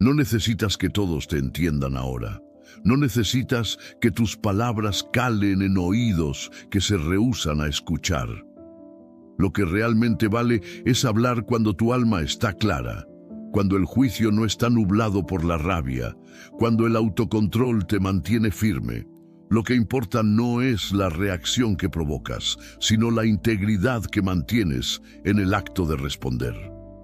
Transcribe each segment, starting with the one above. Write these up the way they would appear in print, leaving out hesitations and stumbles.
No necesitas que todos te entiendan ahora. No necesitas que tus palabras calen en oídos que se rehúsan a escuchar. Lo que realmente vale es hablar cuando tu alma está clara, cuando el juicio no está nublado por la rabia, cuando el autocontrol te mantiene firme. Lo que importa no es la reacción que provocas, sino la integridad que mantienes en el acto de responder.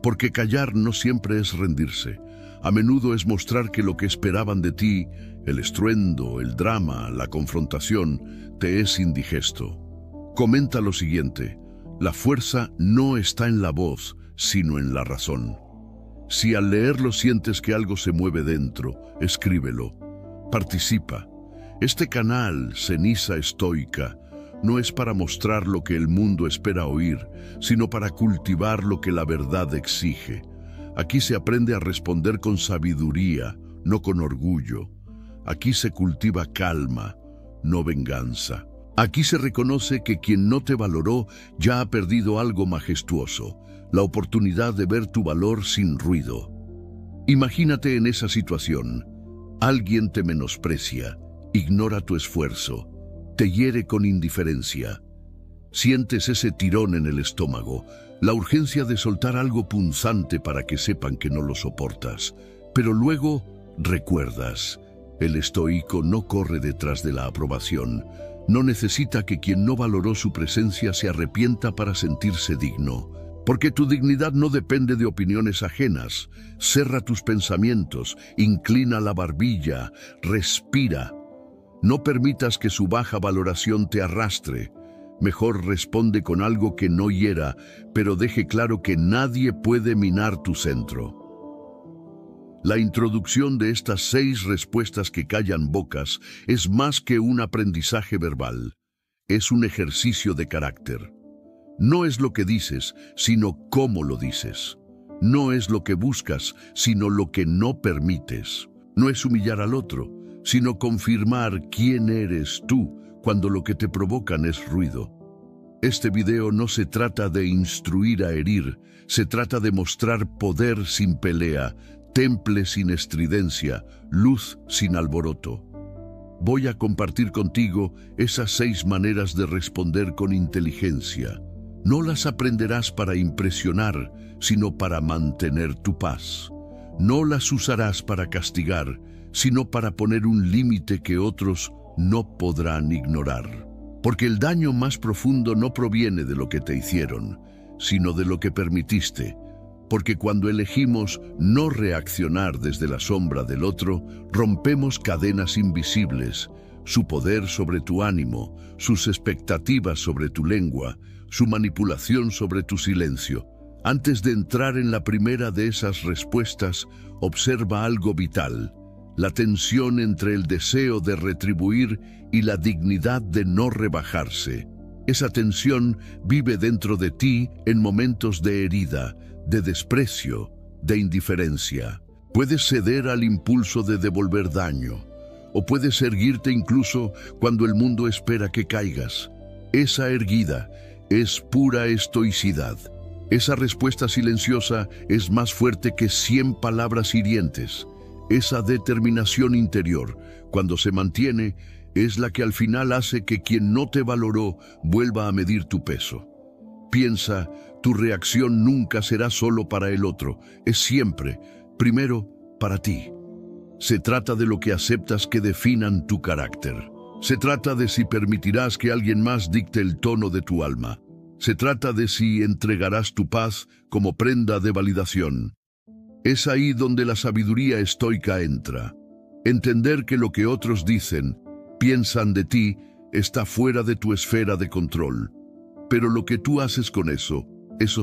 Porque callar no siempre es rendirse. A menudo es mostrar que lo que esperaban de ti, el estruendo, el drama, la confrontación, te es indigesto. Comenta lo siguiente: la fuerza no está en la voz, sino en la razón. Si al leerlo sientes que algo se mueve dentro, escríbelo. Participa. Este canal, Ceniza Estoica, no es para mostrar lo que el mundo espera oír, sino para cultivar lo que la verdad exige. Aquí se aprende a responder con sabiduría, no con orgullo. Aquí se cultiva calma, no venganza. Aquí se reconoce que quien no te valoró ya ha perdido algo majestuoso, la oportunidad de ver tu valor sin ruido. Imagínate en esa situación. Alguien te menosprecia, ignora tu esfuerzo, te hiere con indiferencia. Sientes ese tirón en el estómago, la urgencia de soltar algo punzante para que sepan que no lo soportas. Pero luego recuerdas, el estoico no corre detrás de la aprobación, no necesita que quien no valoró su presencia se arrepienta para sentirse digno. Porque tu dignidad no depende de opiniones ajenas. Cerra tus pensamientos, inclina la barbilla, respira. No permitas que su baja valoración te arrastre. Mejor responde con algo que no hiera, pero deje claro que nadie puede minar tu centro. La introducción de estas 6 respuestas que callan bocas es más que un aprendizaje verbal. Es un ejercicio de carácter. No es lo que dices, sino cómo lo dices. No es lo que buscas, sino lo que no permites. No es humillar al otro, sino confirmar quién eres tú cuando lo que te provocan es ruido. Este video no se trata de instruir a herir, se trata de mostrar poder sin pelea, temple sin estridencia, luz sin alboroto. Voy a compartir contigo esas 6 maneras de responder con inteligencia. No las aprenderás para impresionar, sino para mantener tu paz. No las usarás para castigar, sino para poner un límite que otros no podrán ignorar. Porque el daño más profundo no proviene de lo que te hicieron, sino de lo que permitiste. Porque cuando elegimos no reaccionar desde la sombra del otro, rompemos cadenas invisibles, su poder sobre tu ánimo, sus expectativas sobre tu lengua, su manipulación sobre tu silencio. Antes de entrar en la primera de esas respuestas, observa algo vital: la tensión entre el deseo de retribuir y la dignidad de no rebajarse. Esa tensión vive dentro de ti en momentos de herida, de desprecio, de indiferencia. Puedes ceder al impulso de devolver daño, o puedes erguirte incluso cuando el mundo espera que caigas. Esa erguida es pura estoicidad. Esa respuesta silenciosa es más fuerte que 100 palabras hirientes. Esa determinación interior, cuando se mantiene, es la que al final hace que quien no te valoró vuelva a medir tu peso. Piensa, tu reacción nunca será solo para el otro, es siempre, primero, para ti. Se trata de lo que aceptas que definan tu carácter. Se trata de si permitirás que alguien más dicte el tono de tu alma. Se trata de si entregarás tu paz como prenda de validación. Es ahí donde la sabiduría estoica entra. Entender que lo que otros dicen, piensan de ti, está fuera de tu esfera de control. Pero lo que tú haces con eso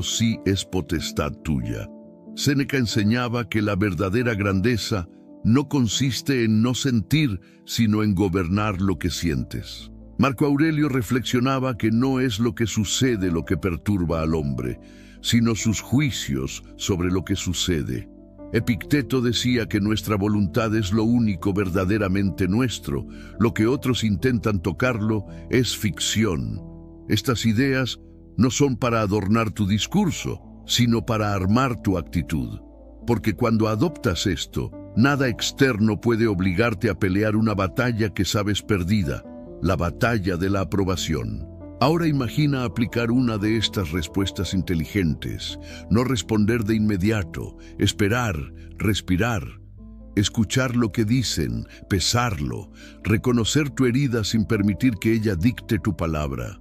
sí es potestad tuya. Séneca enseñaba que la verdadera grandeza no consiste en no sentir, sino en gobernar lo que sientes. Marco Aurelio reflexionaba que no es lo que sucede lo que perturba al hombre, sino sus juicios sobre lo que sucede. Epicteto decía que nuestra voluntad es lo único verdaderamente nuestro. Lo que otros intentan tocarlo es ficción. Estas ideas no son para adornar tu discurso, sino para armar tu actitud. Porque cuando adoptas esto, Nada externo puede obligarte a pelear una batalla que sabes perdida, la batalla de la aprobación. Ahora imagina aplicar una de estas respuestas inteligentes, no responder de inmediato, esperar, respirar, escuchar lo que dicen, pesarlo, reconocer tu herida sin permitir que ella dicte tu palabra.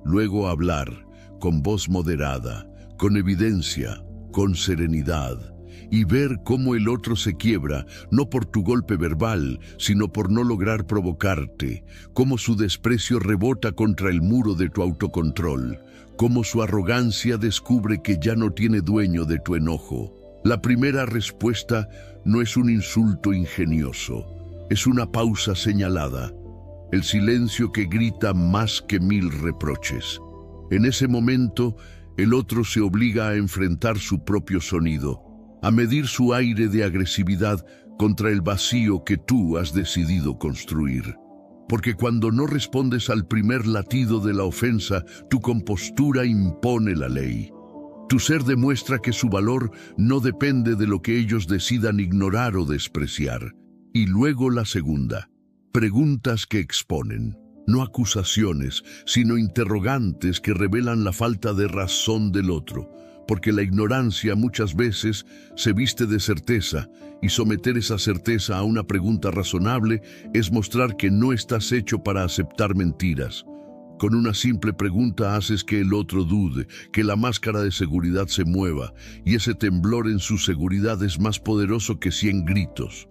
Luego hablar, con voz moderada, con evidencia, con serenidad, y ver cómo el otro se quiebra, no por tu golpe verbal, sino por no lograr provocarte, cómo su desprecio rebota contra el muro de tu autocontrol, cómo su arrogancia descubre que ya no tiene dueño de tu enojo. La primera respuesta no es un insulto ingenioso, es una pausa señalada, el silencio que grita más que 1000 reproches. En ese momento, el otro se obliga a enfrentar su propio sonido, a medir su aire de agresividad contra el vacío que tú has decidido construir. Porque cuando no respondes al primer latido de la ofensa, tu compostura impone la ley. Tu ser demuestra que su valor no depende de lo que ellos decidan ignorar o despreciar. Y luego la segunda, preguntas que exponen, no acusaciones, sino interrogantes que revelan la falta de razón del otro. Porque la ignorancia muchas veces se viste de certeza, y someter esa certeza a una pregunta razonable es mostrar que no estás hecho para aceptar mentiras. Con una simple pregunta haces que el otro dude, que la máscara de seguridad se mueva, y ese temblor en su seguridad es más poderoso que 100 gritos.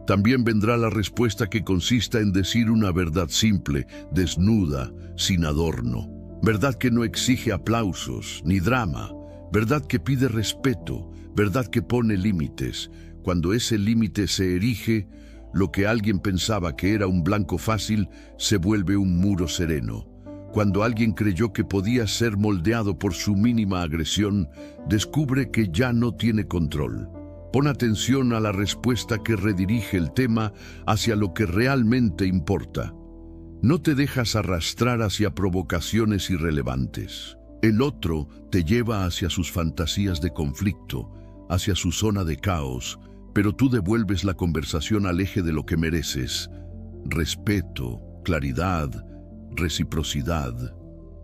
También vendrá la respuesta que consista en decir una verdad simple, desnuda, sin adorno. Verdad que no exige aplausos, ni drama. Verdad que pide respeto, verdad que pone límites. Cuando ese límite se erige, lo que alguien pensaba que era un blanco fácil se vuelve un muro sereno. Cuando alguien creyó que podía ser moldeado por su mínima agresión, descubre que ya no tiene control. Pon atención a la respuesta que redirige el tema hacia lo que realmente importa. No te dejas arrastrar hacia provocaciones irrelevantes. El otro te lleva hacia sus fantasías de conflicto, hacia su zona de caos, pero tú devuelves la conversación al eje de lo que mereces: respeto, claridad, reciprocidad.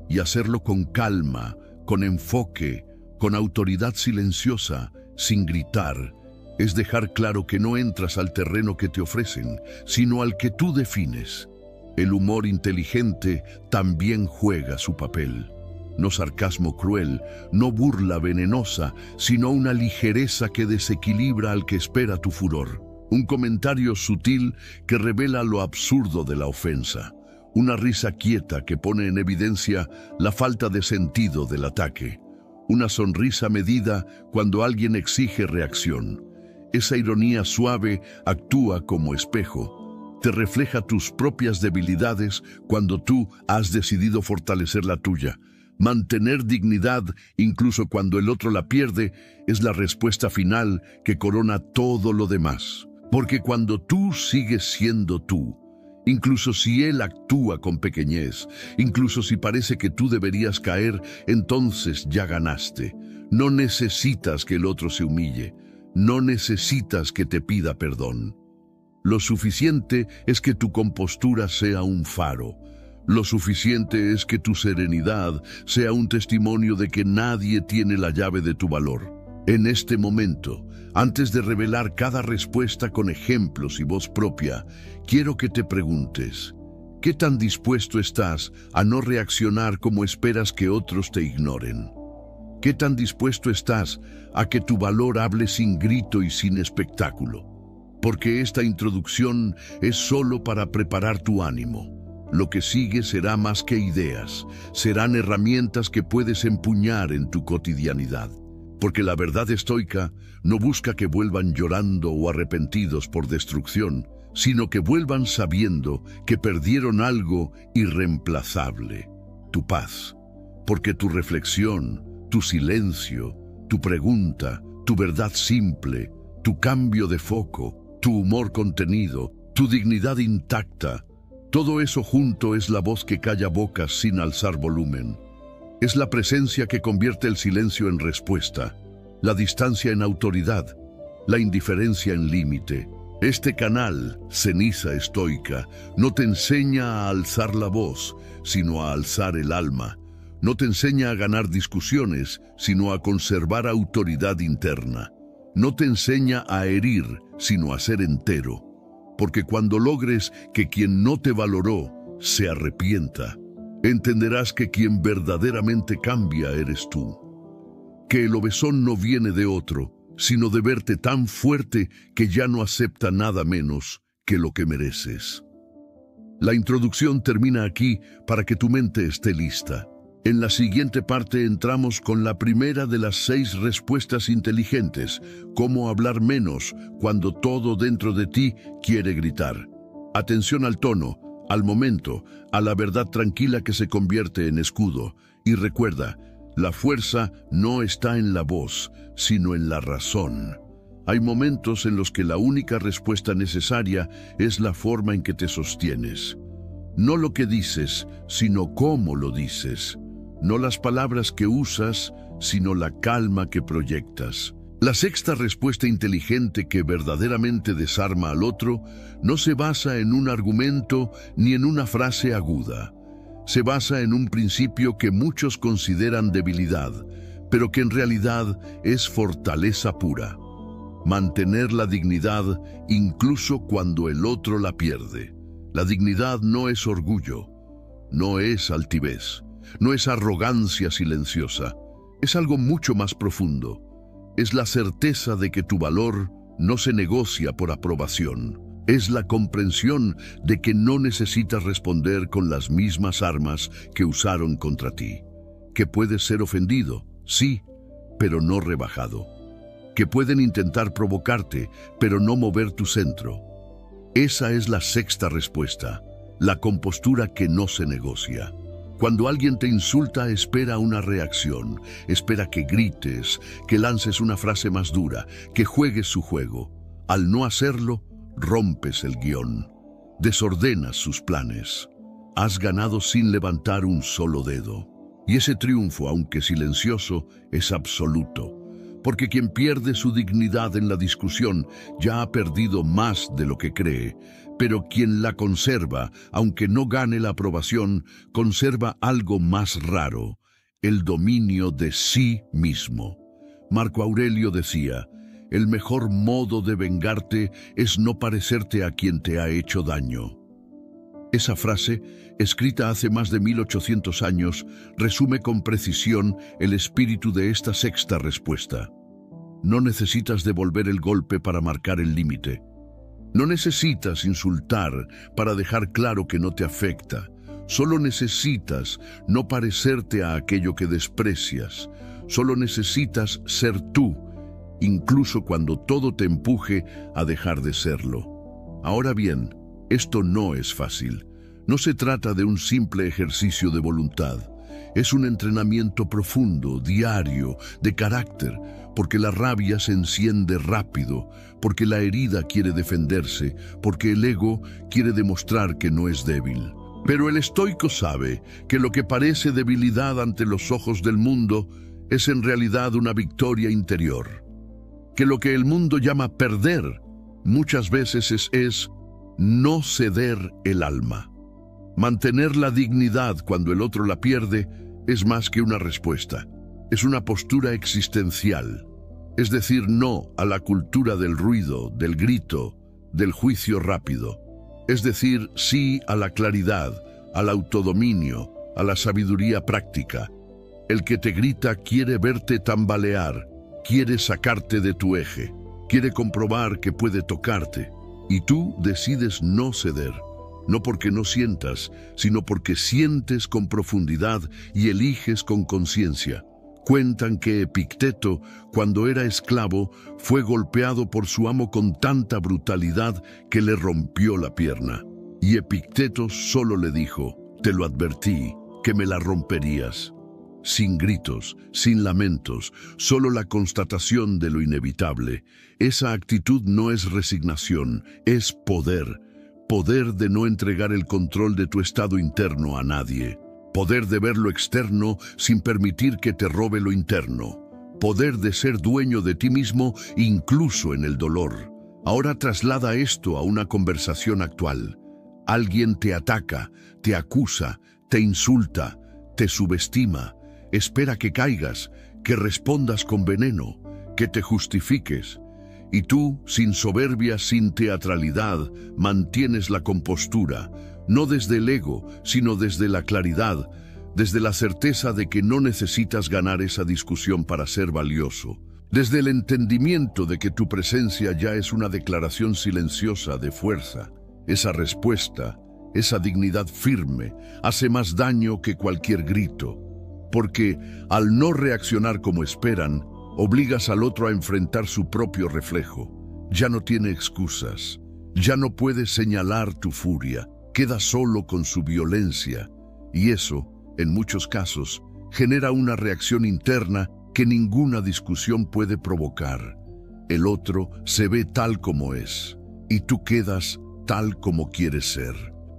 Y hacerlo con calma, con enfoque, con autoridad silenciosa, sin gritar, es dejar claro que no entras al terreno que te ofrecen, sino al que tú defines. El humor inteligente también juega su papel. No sarcasmo cruel, no burla venenosa, sino una ligereza que desequilibra al que espera tu furor. Un comentario sutil que revela lo absurdo de la ofensa. Una risa quieta que pone en evidencia la falta de sentido del ataque. Una sonrisa medida cuando alguien exige reacción. Esa ironía suave actúa como espejo. Te refleja tus propias debilidades cuando tú has decidido fortalecer la tuya. Mantener dignidad, incluso cuando el otro la pierde, es la respuesta final que corona todo lo demás. Porque cuando tú sigues siendo tú, incluso si él actúa con pequeñez, incluso si parece que tú deberías caer, entonces ya ganaste. No necesitas que el otro se humille, no necesitas que te pida perdón. Lo suficiente es que tu compostura sea un faro. Lo suficiente es que tu serenidad sea un testimonio de que nadie tiene la llave de tu valor. En este momento, antes de revelar cada respuesta con ejemplos y voz propia, quiero que te preguntes, ¿qué tan dispuesto estás a no reaccionar como esperas que otros te ignoren? ¿Qué tan dispuesto estás a que tu valor hable sin grito y sin espectáculo? Porque esta introducción es solo para preparar tu ánimo. Lo que sigue será más que ideas, serán herramientas que puedes empuñar en tu cotidianidad. Porque la verdad estoica no busca que vuelvan llorando o arrepentidos por destrucción, sino que vuelvan sabiendo que perdieron algo irreemplazable: tu paz. Porque tu reflexión, tu silencio, tu pregunta, tu verdad simple, tu cambio de foco, tu humor contenido, tu dignidad intacta, todo eso junto es la voz que calla bocas sin alzar volumen. Es la presencia que convierte el silencio en respuesta, la distancia en autoridad, la indiferencia en límite. Este canal, ceniza estoica, no te enseña a alzar la voz, sino a alzar el alma. No te enseña a ganar discusiones, sino a conservar autoridad interna. No te enseña a herir, sino a ser entero. Porque cuando logres que quien no te valoró se arrepienta, entenderás que quien verdaderamente cambia eres tú. Que el obesón no viene de otro, sino de verte tan fuerte que ya no acepta nada menos que lo que mereces. La introducción termina aquí para que tu mente esté lista. En la siguiente parte entramos con la primera de las 6 respuestas inteligentes, cómo hablar menos cuando todo dentro de ti quiere gritar. Atención al tono, al momento, a la verdad tranquila que se convierte en escudo. Y recuerda, la fuerza no está en la voz, sino en la razón. Hay momentos en los que la única respuesta necesaria es la forma en que te sostienes. No lo que dices, sino cómo lo dices. No las palabras que usas, sino la calma que proyectas. La sexta respuesta inteligente que verdaderamente desarma al otro no se basa en un argumento ni en una frase aguda. Se basa en un principio que muchos consideran debilidad, pero que en realidad es fortaleza pura. Mantener la dignidad incluso cuando el otro la pierde. La dignidad no es orgullo, no es altivez, no es arrogancia silenciosa. Es algo mucho más profundo. Es la certeza de que tu valor no se negocia por aprobación. Es la comprensión de que no necesitas responder con las mismas armas que usaron contra ti. Que puedes ser ofendido, sí, pero no rebajado. Que pueden intentar provocarte, pero no mover tu centro. Esa es la sexta respuesta, la compostura que no se negocia. Cuando alguien te insulta, espera una reacción, espera que grites, que lances una frase más dura, que juegues su juego. Al no hacerlo, rompes el guión, desordenas sus planes. Has ganado sin levantar un solo dedo. Y ese triunfo, aunque silencioso, es absoluto. Porque quien pierde su dignidad en la discusión ya ha perdido más de lo que cree, pero quien la conserva, aunque no gane la aprobación, conserva algo más raro, el dominio de sí mismo. Marco Aurelio decía, el mejor modo de vengarte es no parecerte a quien te ha hecho daño. Esa frase, escrita hace más de 1800 años, resume con precisión el espíritu de esta sexta respuesta. No necesitas devolver el golpe para marcar el límite. No necesitas insultar para dejar claro que no te afecta. Solo necesitas no parecerte a aquello que desprecias. Solo necesitas ser tú, incluso cuando todo te empuje a dejar de serlo. Ahora bien, esto no es fácil. No se trata de un simple ejercicio de voluntad. Es un entrenamiento profundo, diario, de carácter, porque la rabia se enciende rápido, porque la herida quiere defenderse, porque el ego quiere demostrar que no es débil. Pero el estoico sabe que lo que parece debilidad ante los ojos del mundo es en realidad una victoria interior. Que lo que el mundo llama perder muchas veces es no ceder el alma. Mantener la dignidad cuando el otro la pierde es más que una respuesta. Es una postura existencial. Es decir, no a la cultura del ruido, del grito, del juicio rápido. Es decir, sí a la claridad, al autodominio, a la sabiduría práctica. El que te grita quiere verte tambalear, quiere sacarte de tu eje, quiere comprobar que puede tocarte. Y tú decides no ceder. No porque no sientas, sino porque sientes con profundidad y eliges con conciencia. Cuentan que Epicteto, cuando era esclavo, fue golpeado por su amo con tanta brutalidad que le rompió la pierna. Y Epicteto solo le dijo, te lo advertí, que me la romperías. Sin gritos, sin lamentos, solo la constatación de lo inevitable. Esa actitud no es resignación, es poder. Poder de no entregar el control de tu estado interno a nadie. Poder de ver lo externo sin permitir que te robe lo interno. poder de ser dueño de ti mismo incluso en el dolor. Ahora traslada esto a una conversación actual. Alguien te ataca, te acusa, te insulta, te subestima, espera que caigas, que respondas con veneno, que te justifiques. Y tú, sin soberbia, sin teatralidad, mantienes la compostura, no desde el ego, sino desde la claridad, desde la certeza de que no necesitas ganar esa discusión para ser valioso, desde el entendimiento de que tu presencia ya es una declaración silenciosa de fuerza. Esa respuesta, esa dignidad firme, hace más daño que cualquier grito, porque al no reaccionar como esperan, obligas al otro a enfrentar su propio reflejo. Ya no tiene excusas, ya no puedes señalar tu furia, queda solo con su violencia, y eso, en muchos casos, genera una reacción interna que ninguna discusión puede provocar. El otro se ve tal como es, y tú quedas tal como quieres ser.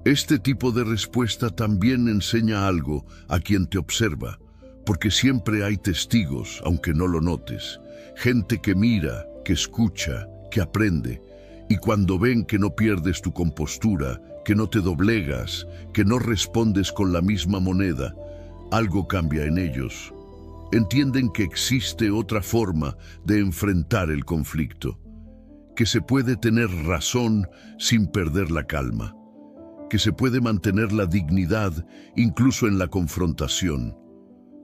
Este tipo de respuesta también enseña algo a quien te observa, porque siempre hay testigos, aunque no lo notes, gente que mira, que escucha, que aprende, y cuando ven que no pierdes tu compostura, que no te doblegas, que no respondes con la misma moneda, algo cambia en ellos. Entienden que existe otra forma de enfrentar el conflicto, que se puede tener razón sin perder la calma, que se puede mantener la dignidad incluso en la confrontación.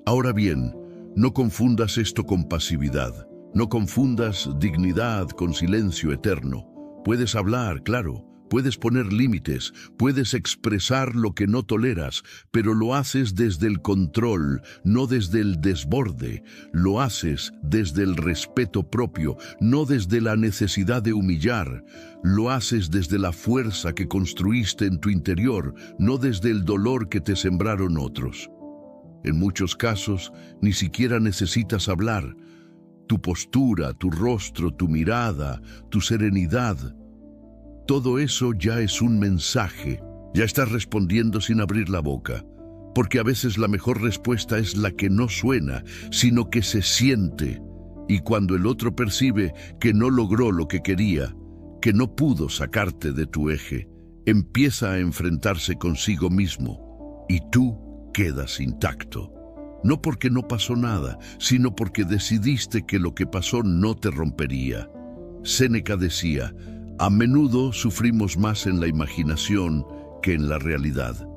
Ahora bien, no confundas esto con pasividad, no confundas dignidad con silencio eterno. Puedes hablar, claro, puedes poner límites, puedes expresar lo que no toleras, pero lo haces desde el control, no desde el desborde. Lo haces desde el respeto propio, no desde la necesidad de humillar. Lo haces desde la fuerza que construiste en tu interior, no desde el dolor que te sembraron otros. En muchos casos, ni siquiera necesitas hablar. Tu postura, tu rostro, tu mirada, tu serenidad, todo eso ya es un mensaje. Ya estás respondiendo sin abrir la boca. Porque a veces la mejor respuesta es la que no suena, sino que se siente. Y cuando el otro percibe que no logró lo que quería, que no pudo sacarte de tu eje, empieza a enfrentarse consigo mismo. Y tú quedas intacto. No porque no pasó nada, sino porque decidiste que lo que pasó no te rompería. Séneca decía: a menudo sufrimos más en la imaginación que en la realidad.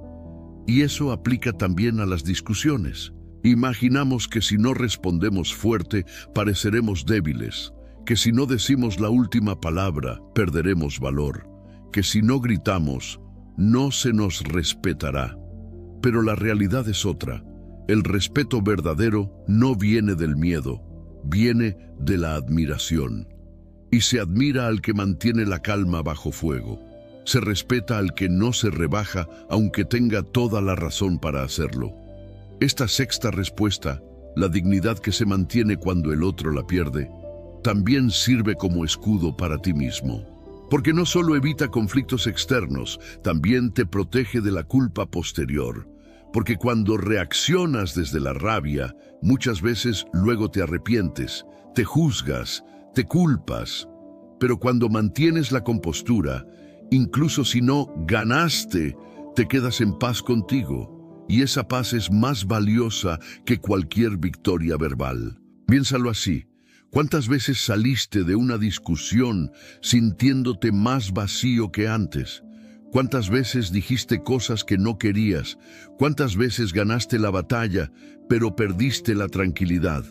Y eso aplica también a las discusiones. Imaginamos que si no respondemos fuerte, pareceremos débiles, que si no decimos la última palabra, perderemos valor, que si no gritamos, no se nos respetará. Pero la realidad es otra. El respeto verdadero no viene del miedo, viene de la admiración. Y se admira al que mantiene la calma bajo fuego. Se respeta al que no se rebaja, aunque tenga toda la razón para hacerlo. Esta sexta respuesta, la dignidad que se mantiene cuando el otro la pierde, también sirve como escudo para ti mismo. Porque no solo evita conflictos externos, también te protege de la culpa posterior. Porque cuando reaccionas desde la rabia, muchas veces luego te arrepientes, te juzgas, te culpas, pero cuando mantienes la compostura, incluso si no ganaste, te quedas en paz contigo, y esa paz es más valiosa que cualquier victoria verbal. Piénsalo así: ¿cuántas veces saliste de una discusión sintiéndote más vacío que antes? ¿Cuántas veces dijiste cosas que no querías? ¿Cuántas veces ganaste la batalla, pero perdiste la tranquilidad?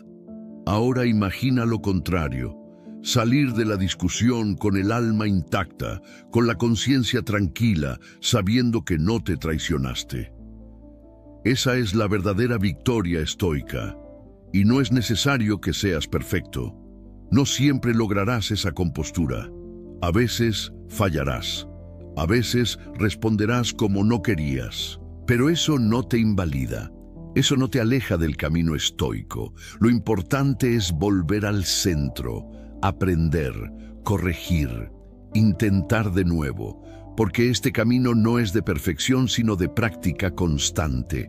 Ahora imagina lo contrario. Salir de la discusión con el alma intacta, con la conciencia tranquila, sabiendo que no te traicionaste. Esa es la verdadera victoria estoica. Y no es necesario que seas perfecto. No siempre lograrás esa compostura. A veces fallarás. A veces responderás como no querías. Pero eso no te invalida. Eso no te aleja del camino estoico. Lo importante es volver al centro. Aprender, corregir, intentar de nuevo, porque este camino no es de perfección sino de práctica constante.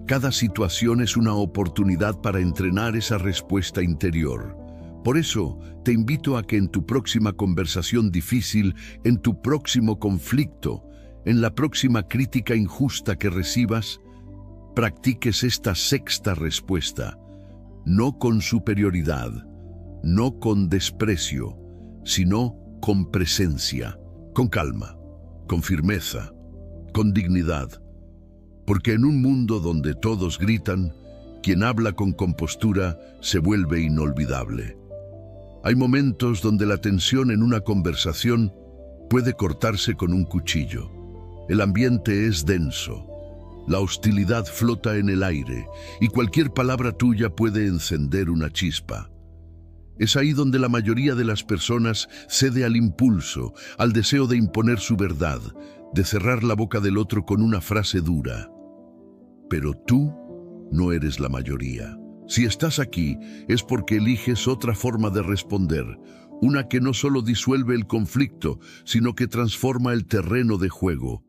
Cada situación es una oportunidad para entrenar esa respuesta interior. Por eso, te invito a que en tu próxima conversación difícil, en tu próximo conflicto, en la próxima crítica injusta que recibas, practiques esta sexta respuesta, no con superioridad, no con desprecio, sino con presencia, con calma, con firmeza, con dignidad. Porque en un mundo donde todos gritan, quien habla con compostura se vuelve inolvidable. Hay momentos donde la tensión en una conversación puede cortarse con un cuchillo. El ambiente es denso. La hostilidad flota en el aire y cualquier palabra tuya puede encender una chispa. Es ahí donde la mayoría de las personas cede al impulso, al deseo de imponer su verdad, de cerrar la boca del otro con una frase dura. Pero tú no eres la mayoría. Si estás aquí, es porque eliges otra forma de responder, una que no solo disuelve el conflicto, sino que transforma el terreno de juego.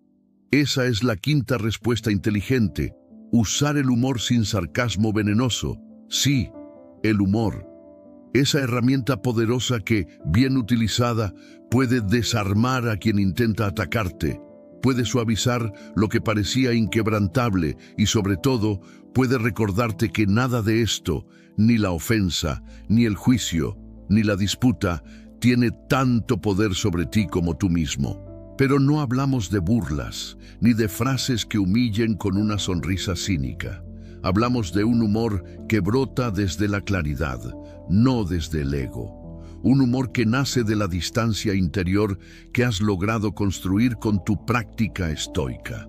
Esa es la quinta respuesta inteligente: usar el humor sin sarcasmo venenoso. Sí, el humor. Esa herramienta poderosa que, bien utilizada, puede desarmar a quien intenta atacarte, puede suavizar lo que parecía inquebrantable y, sobre todo, puede recordarte que nada de esto, ni la ofensa, ni el juicio, ni la disputa, tiene tanto poder sobre ti como tú mismo. Pero no hablamos de burlas, ni de frases que humillen con una sonrisa cínica. Hablamos de un humor que brota desde la claridad, no desde el ego. Un humor que nace de la distancia interior que has logrado construir con tu práctica estoica.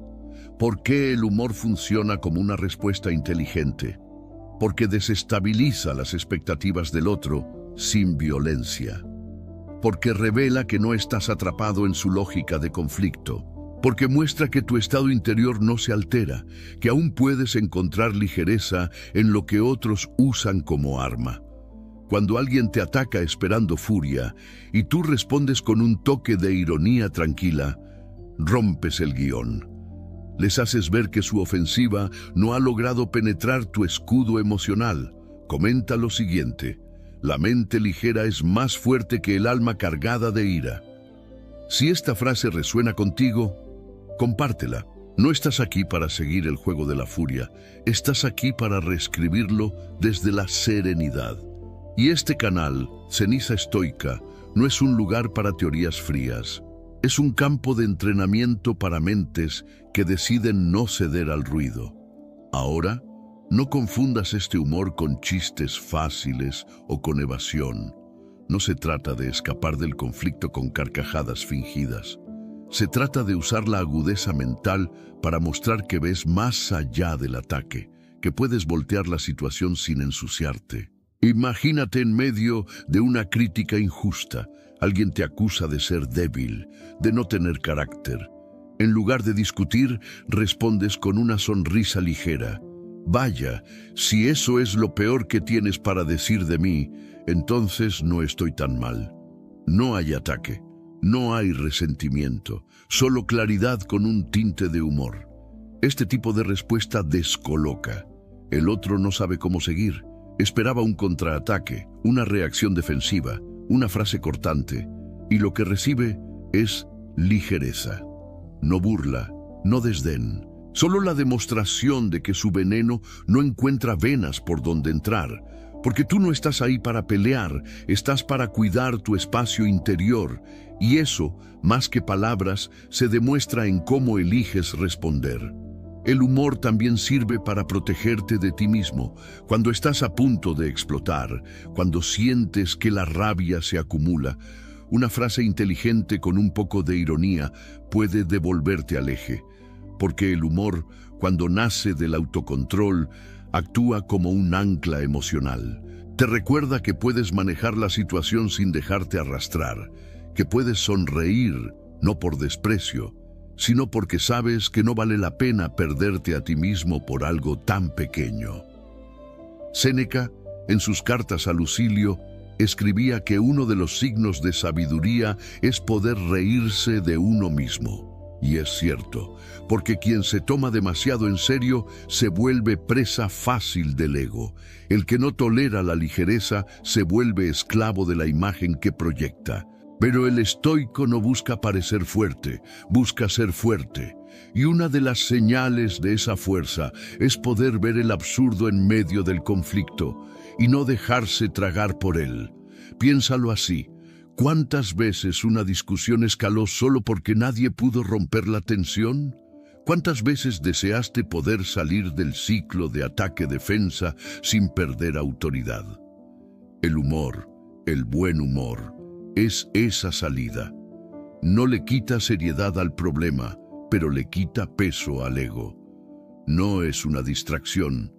¿Por qué el humor funciona como una respuesta inteligente? Porque desestabiliza las expectativas del otro sin violencia. Porque revela que no estás atrapado en su lógica de conflicto. Porque muestra que tu estado interior no se altera, que aún puedes encontrar ligereza en lo que otros usan como arma. Cuando alguien te ataca esperando furia y tú respondes con un toque de ironía tranquila, rompes el guión. Les haces ver que su ofensiva no ha logrado penetrar tu escudo emocional. Comenta lo siguiente: la mente ligera es más fuerte que el alma cargada de ira. Si esta frase resuena contigo, compártela. No estás aquí para seguir el juego de la furia, estás aquí para reescribirlo desde la serenidad. Y este canal, Ceniza Estoica, no es un lugar para teorías frías. Es un campo de entrenamiento para mentes que deciden no ceder al ruido. Ahora, no confundas este humor con chistes fáciles o con evasión. No se trata de escapar del conflicto con carcajadas fingidas. Se trata de usar la agudeza mental para mostrar que ves más allá del ataque, que puedes voltear la situación sin ensuciarte. Imagínate en medio de una crítica injusta. Alguien te acusa de ser débil, de no tener carácter. En lugar de discutir, respondes con una sonrisa ligera. Vaya, si eso es lo peor que tienes para decir de mí, entonces no estoy tan mal. No hay ataque, no hay resentimiento, solo claridad con un tinte de humor. Este tipo de respuesta descoloca. El otro no sabe cómo seguir. Esperaba un contraataque, una reacción defensiva, una frase cortante, y lo que recibe es ligereza. No burla, no desdén, solo la demostración de que su veneno no encuentra venas por donde entrar, porque tú no estás ahí para pelear, estás para cuidar tu espacio interior, y eso, más que palabras, se demuestra en cómo eliges responder. El humor también sirve para protegerte de ti mismo, cuando estás a punto de explotar, cuando sientes que la rabia se acumula. Una frase inteligente con un poco de ironía puede devolverte al eje, porque el humor, cuando nace del autocontrol, actúa como un ancla emocional. Te recuerda que puedes manejar la situación sin dejarte arrastrar, que puedes sonreír, no por desprecio, sino porque sabes que no vale la pena perderte a ti mismo por algo tan pequeño. Séneca, en sus cartas a Lucilio, escribía que uno de los signos de sabiduría es poder reírse de uno mismo. Y es cierto, porque quien se toma demasiado en serio se vuelve presa fácil del ego. El que no tolera la ligereza se vuelve esclavo de la imagen que proyecta. Pero el estoico no busca parecer fuerte, busca ser fuerte. Y una de las señales de esa fuerza es poder ver el absurdo en medio del conflicto y no dejarse tragar por él. Piénsalo así. ¿Cuántas veces una discusión escaló solo porque nadie pudo romper la tensión? ¿Cuántas veces deseaste poder salir del ciclo de ataque-defensa sin perder autoridad? El humor, el buen humor, es esa salida. No le quita seriedad al problema, pero le quita peso al ego. No es una distracción,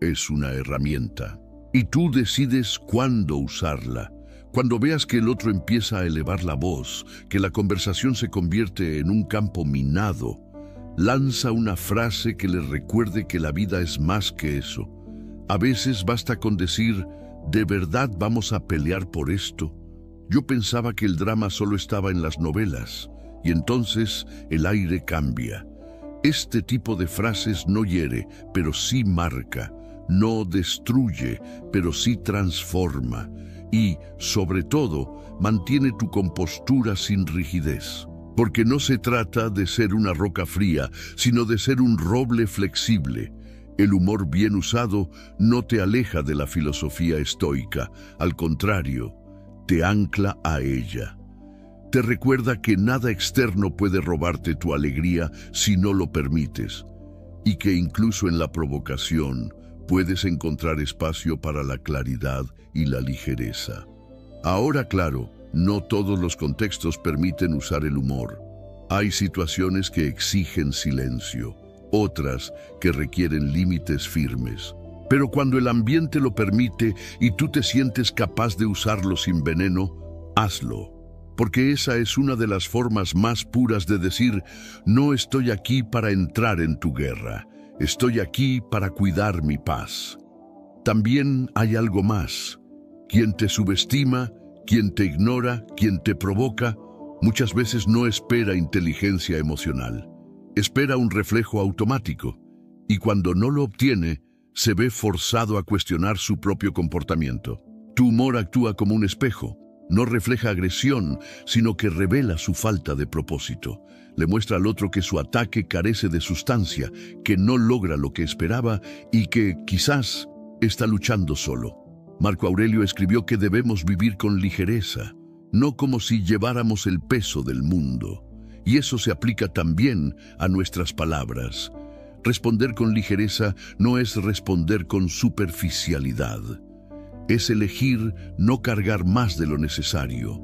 es una herramienta. Y tú decides cuándo usarla. Cuando veas que el otro empieza a elevar la voz, que la conversación se convierte en un campo minado, lanza una frase que le recuerde que la vida es más que eso. A veces basta con decir, ¿de verdad vamos a pelear por esto? Yo pensaba que el drama solo estaba en las novelas, y entonces el aire cambia. Este tipo de frases no hiere, pero sí marca, no destruye, pero sí transforma. Y, sobre todo, mantiene tu compostura sin rigidez. Porque no se trata de ser una roca fría, sino de ser un roble flexible. El humor bien usado no te aleja de la filosofía estoica, al contrario, te ancla a ella. Te recuerda que nada externo puede robarte tu alegría si no lo permites, y que incluso en la provocación, puedes encontrar espacio para la claridad y la ligereza. Ahora, claro, no todos los contextos permiten usar el humor. Hay situaciones que exigen silencio, otras que requieren límites firmes. Pero cuando el ambiente lo permite y tú te sientes capaz de usarlo sin veneno, hazlo. Porque esa es una de las formas más puras de decir, no estoy aquí para entrar en tu guerra. Estoy aquí para cuidar mi paz. También hay algo más. Quien te subestima, quien te ignora, quien te provoca, muchas veces no espera inteligencia emocional. Espera un reflejo automático. Y cuando no lo obtiene, se ve forzado a cuestionar su propio comportamiento. Tu humor actúa como un espejo. No refleja agresión, sino que revela su falta de propósito. Le muestra al otro que su ataque carece de sustancia, que no logra lo que esperaba y que, quizás, está luchando solo. Marco Aurelio escribió que debemos vivir con ligereza, no como si lleváramos el peso del mundo. Y eso se aplica también a nuestras palabras. Responder con ligereza no es responder con superficialidad. Es elegir no cargar más de lo necesario.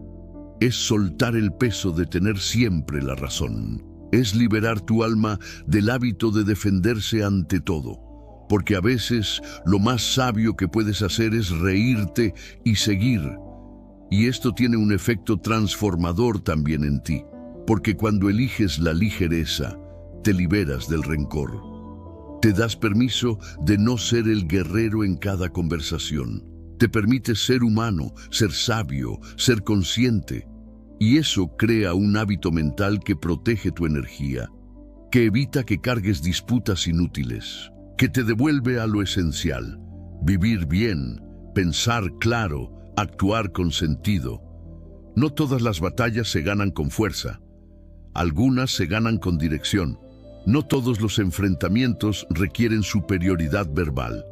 Es soltar el peso de tener siempre la razón. Es liberar tu alma del hábito de defenderse ante todo. Porque a veces lo más sabio que puedes hacer es reírte y seguir. Y esto tiene un efecto transformador también en ti. Porque cuando eliges la ligereza, te liberas del rencor. Te das permiso de no ser el guerrero en cada conversación. Te permite ser humano, ser sabio, ser consciente. Y eso crea un hábito mental que protege tu energía, que evita que cargues disputas inútiles, que te devuelve a lo esencial. Vivir bien, pensar claro, actuar con sentido. No todas las batallas se ganan con fuerza. Algunas se ganan con dirección. No todos los enfrentamientos requieren superioridad verbal.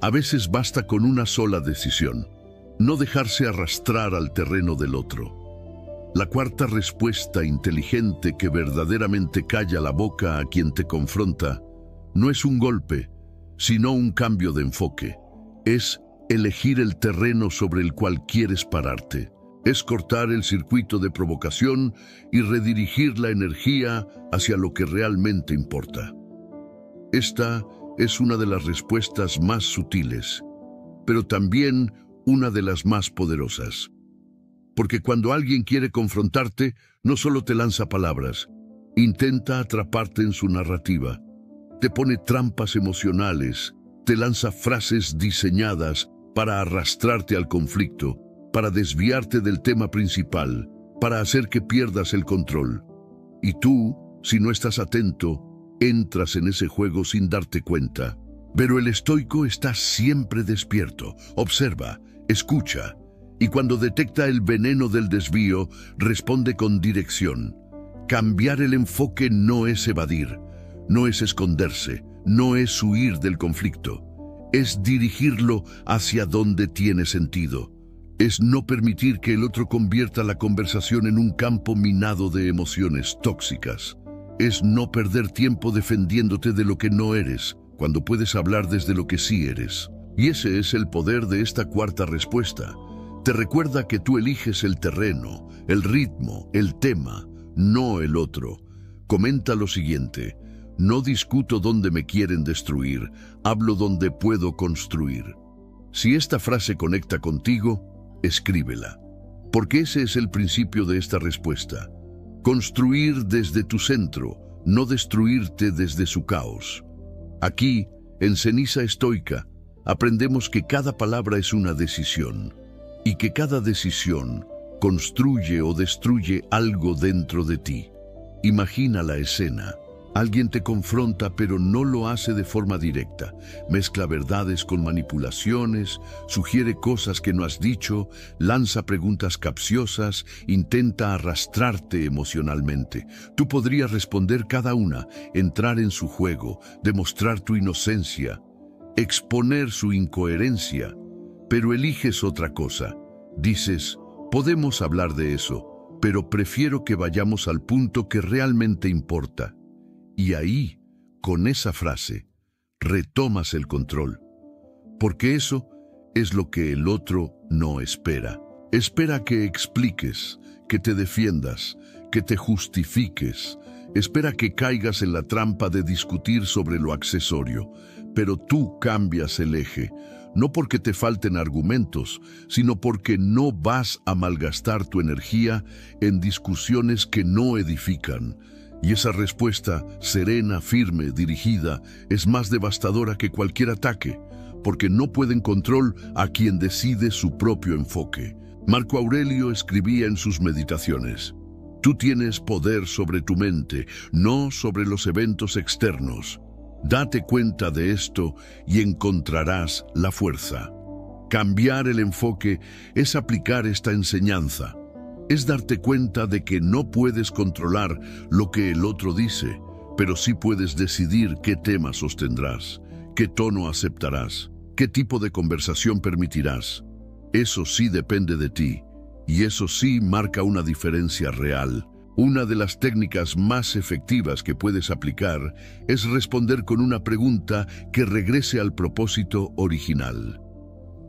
A veces basta con una sola decisión, no dejarse arrastrar al terreno del otro. La cuarta respuesta inteligente que verdaderamente calla la boca a quien te confronta no es un golpe, sino un cambio de enfoque. Es elegir el terreno sobre el cual quieres pararte. Es cortar el circuito de provocación y redirigir la energía hacia lo que realmente importa. Esta es una de las respuestas más sutiles, pero también una de las más poderosas. Porque cuando alguien quiere confrontarte, no solo te lanza palabras, intenta atraparte en su narrativa. Te pone trampas emocionales, te lanza frases diseñadas para arrastrarte al conflicto, para desviarte del tema principal, para hacer que pierdas el control. Y tú, Si no estás atento, entras en ese juego sin darte cuenta. Pero el estoico está siempre despierto, observa, escucha, y cuando detecta el veneno del desvío, responde con dirección. Cambiar el enfoque no es evadir, no es esconderse, no es huir del conflicto. Es dirigirlo hacia donde tiene sentido. Es no permitir que el otro convierta la conversación en un campo minado de emociones tóxicas. Es no perder tiempo defendiéndote de lo que no eres, cuando puedes hablar desde lo que sí eres. Y ese es el poder de esta cuarta respuesta. Te recuerda que tú eliges el terreno, el ritmo, el tema, no el otro. Comenta lo siguiente: no discuto donde me quieren destruir, hablo donde puedo construir. Si esta frase conecta contigo, escríbela, porque ese es el principio de esta respuesta. Construir desde tu centro, no destruirte desde su caos. Aquí, en Ceniza Estoica, aprendemos que cada palabra es una decisión y que cada decisión construye o destruye algo dentro de ti. Imagina la escena. Alguien te confronta, pero no lo hace de forma directa. Mezcla verdades con manipulaciones, sugiere cosas que no has dicho, lanza preguntas capciosas, intenta arrastrarte emocionalmente. Tú podrías responder cada una, entrar en su juego, demostrar tu inocencia, exponer su incoherencia, pero eliges otra cosa. Dices, podemos hablar de eso, pero prefiero que vayamos al punto que realmente importa. Y ahí, con esa frase, retomas el control. Porque eso es lo que el otro no espera. Espera que expliques, que te defiendas, que te justifiques. Espera que caigas en la trampa de discutir sobre lo accesorio. Pero tú cambias el eje, no porque te falten argumentos, sino porque no vas a malgastar tu energía en discusiones que no edifican. Y esa respuesta, serena, firme, dirigida, es más devastadora que cualquier ataque, porque no pueden control a quien decide su propio enfoque. Marco Aurelio escribía en sus meditaciones: tú tienes poder sobre tu mente, no sobre los eventos externos. Date cuenta de esto y encontrarás la fuerza. Cambiar el enfoque es aplicar esta enseñanza. Es darte cuenta de que no puedes controlar lo que el otro dice, pero sí puedes decidir qué tema sostendrás, qué tono aceptarás, qué tipo de conversación permitirás. Eso sí depende de ti, y eso sí marca una diferencia real. Una de las técnicas más efectivas que puedes aplicar es responder con una pregunta que regrese al propósito original.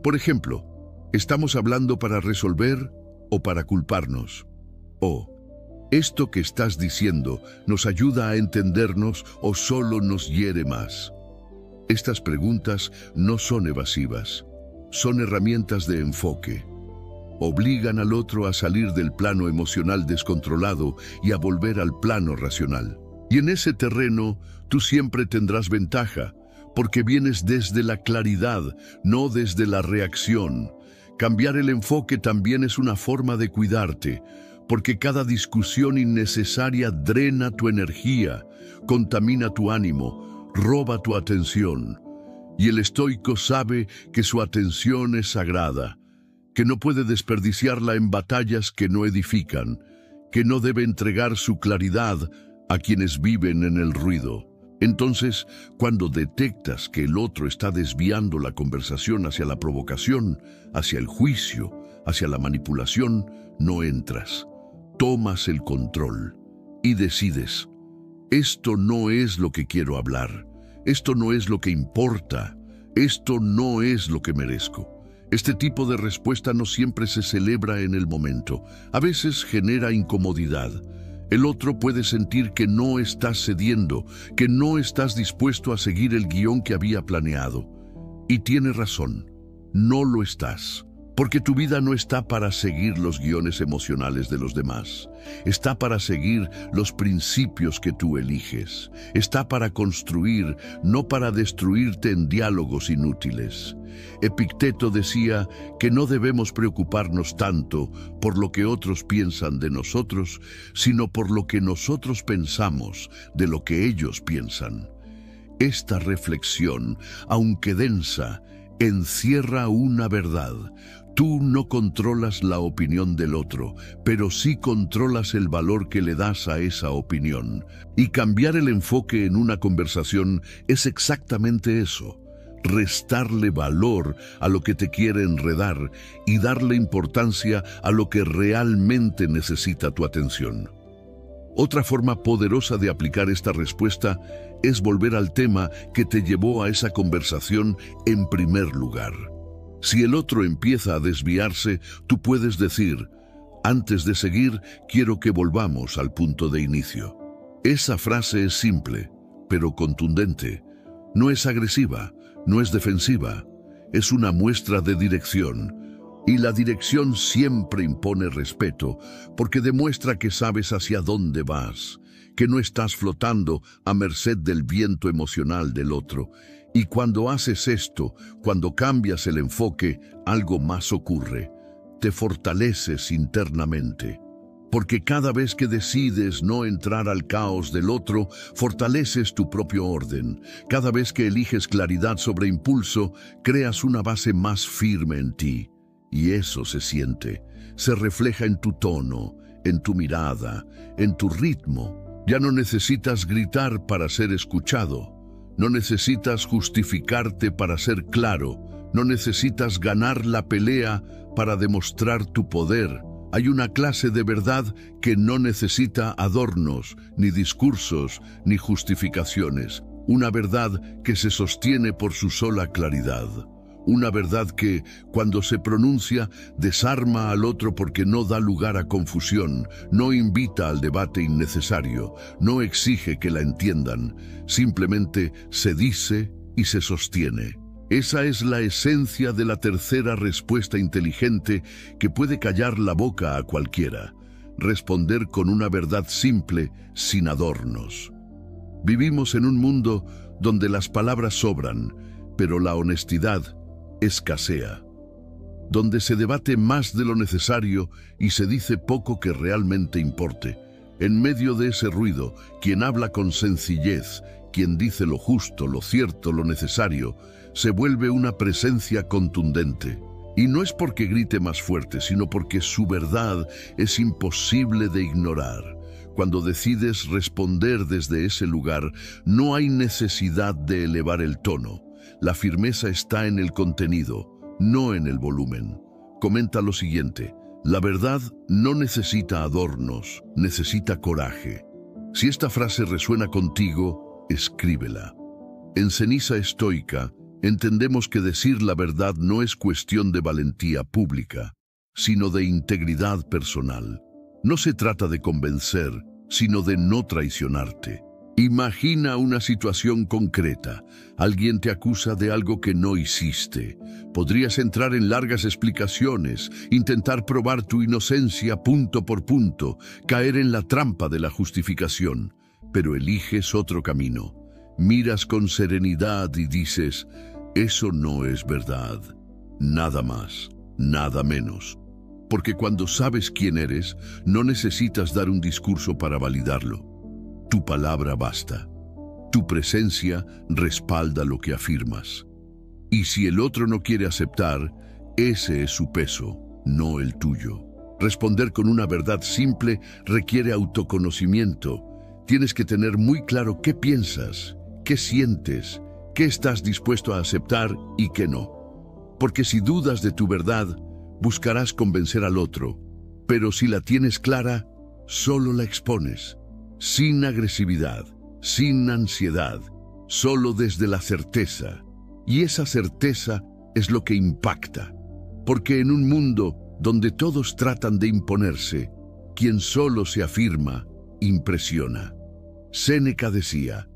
Por ejemplo, ¿estamos hablando para resolver o para culparnos? O, ¿esto que estás diciendo nos ayuda a entendernos o solo nos hiere más? Estas preguntas no son evasivas, son herramientas de enfoque. Obligan al otro a salir del plano emocional descontrolado y a volver al plano racional. Y en ese terreno tú siempre tendrás ventaja, porque vienes desde la claridad, no desde la reacción. Cambiar el enfoque también es una forma de cuidarte, porque cada discusión innecesaria drena tu energía, contamina tu ánimo, roba tu atención. Y el estoico sabe que su atención es sagrada, que no puede desperdiciarla en batallas que no edifican, que no debe entregar su claridad a quienes viven en el ruido. Entonces, cuando detectas que el otro está desviando la conversación hacia la provocación, hacia el juicio, hacia la manipulación, no entras. Tomas el control y decides: esto no es lo que quiero hablar, esto no es lo que importa, esto no es lo que merezco. Este tipo de respuesta no siempre se celebra en el momento, a veces genera incomodidad. El otro puede sentir que no estás cediendo, que no estás dispuesto a seguir el guión que había planeado. Y tiene razón, no lo estás. Porque tu vida no está para seguir los guiones emocionales de los demás. Está para seguir los principios que tú eliges. Está para construir, no para destruirte en diálogos inútiles. Epicteto decía que no debemos preocuparnos tanto por lo que otros piensan de nosotros, sino por lo que nosotros pensamos de lo que ellos piensan. Esta reflexión, aunque densa, encierra una verdad. Tú no controlas la opinión del otro, pero sí controlas el valor que le das a esa opinión. Y cambiar el enfoque en una conversación es exactamente eso: restarle valor a lo que te quiere enredar y darle importancia a lo que realmente necesita tu atención. Otra forma poderosa de aplicar esta respuesta es volver al tema que te llevó a esa conversación en primer lugar. Si el otro empieza a desviarse, tú puedes decir: antes de seguir, quiero que volvamos al punto de inicio. Esa frase es simple, pero contundente. No es agresiva, no es defensiva, es una muestra de dirección. Y la dirección siempre impone respeto, porque demuestra que sabes hacia dónde vas, que no estás flotando a merced del viento emocional del otro. Y cuando haces esto, cuando cambias el enfoque, algo más ocurre. Te fortaleces internamente. Porque cada vez que decides no entrar al caos del otro, fortaleces tu propio orden. Cada vez que eliges claridad sobre impulso, creas una base más firme en ti. Y eso se siente, se refleja en tu tono, en tu mirada, en tu ritmo. Ya no necesitas gritar para ser escuchado. No necesitas justificarte para ser claro. No necesitas ganar la pelea para demostrar tu poder. Hay una clase de verdad que no necesita adornos, ni discursos, ni justificaciones. Una verdad que se sostiene por su sola claridad. Una verdad que, cuando se pronuncia, desarma al otro porque no da lugar a confusión, no invita al debate innecesario, no exige que la entiendan, simplemente se dice y se sostiene. Esa es la esencia de la tercera respuesta inteligente que puede callar la boca a cualquiera. Responder con una verdad simple, sin adornos. Vivimos en un mundo donde las palabras sobran, pero la honestidad escasea, donde se debate más de lo necesario y se dice poco que realmente importe. En medio de ese ruido, quien habla con sencillez, quien dice lo justo, lo cierto, lo necesario, se vuelve una presencia contundente. Y no es porque grite más fuerte, sino porque su verdad es imposible de ignorar. Cuando decides responder desde ese lugar, no hay necesidad de elevar el tono. La firmeza está en el contenido, no en el volumen. Comenta lo siguiente: la verdad no necesita adornos, necesita coraje. Si esta frase resuena contigo, escríbela. En Ceniza Estoica, entendemos que decir la verdad no es cuestión de valentía pública, sino de integridad personal. No se trata de convencer, sino de no traicionarte. Imagina una situación concreta. Alguien te acusa de algo que no hiciste. Podrías entrar en largas explicaciones, intentar probar tu inocencia punto por punto, caer en la trampa de la justificación. Pero eliges otro camino. Miras con serenidad y dices: eso no es verdad. Nada más, nada menos. Porque cuando sabes quién eres, no necesitas dar un discurso para validarlo. Tu palabra basta. Tu presencia respalda lo que afirmas. Y si el otro no quiere aceptar, ese es su peso, no el tuyo. Responder con una verdad simple requiere autoconocimiento. Tienes que tener muy claro qué piensas, qué sientes, qué estás dispuesto a aceptar y qué no. Porque si dudas de tu verdad, buscarás convencer al otro. Pero si la tienes clara, solo la expones. Sin agresividad, sin ansiedad, solo desde la certeza. Y esa certeza es lo que impacta. Porque en un mundo donde todos tratan de imponerse, quien solo se afirma, impresiona. Séneca decía: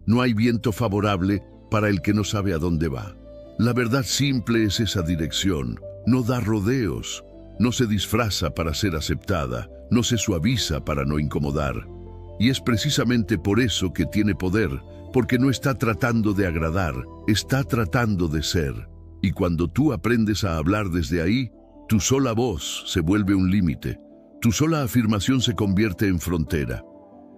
no hay viento favorable para el que no sabe a dónde va. La verdad simple es esa dirección, no da rodeos, no se disfraza para ser aceptada, no se suaviza para no incomodar. Y es precisamente por eso que tiene poder, porque no está tratando de agradar, está tratando de ser. Y cuando tú aprendes a hablar desde ahí, tu sola voz se vuelve un límite, tu sola afirmación se convierte en frontera.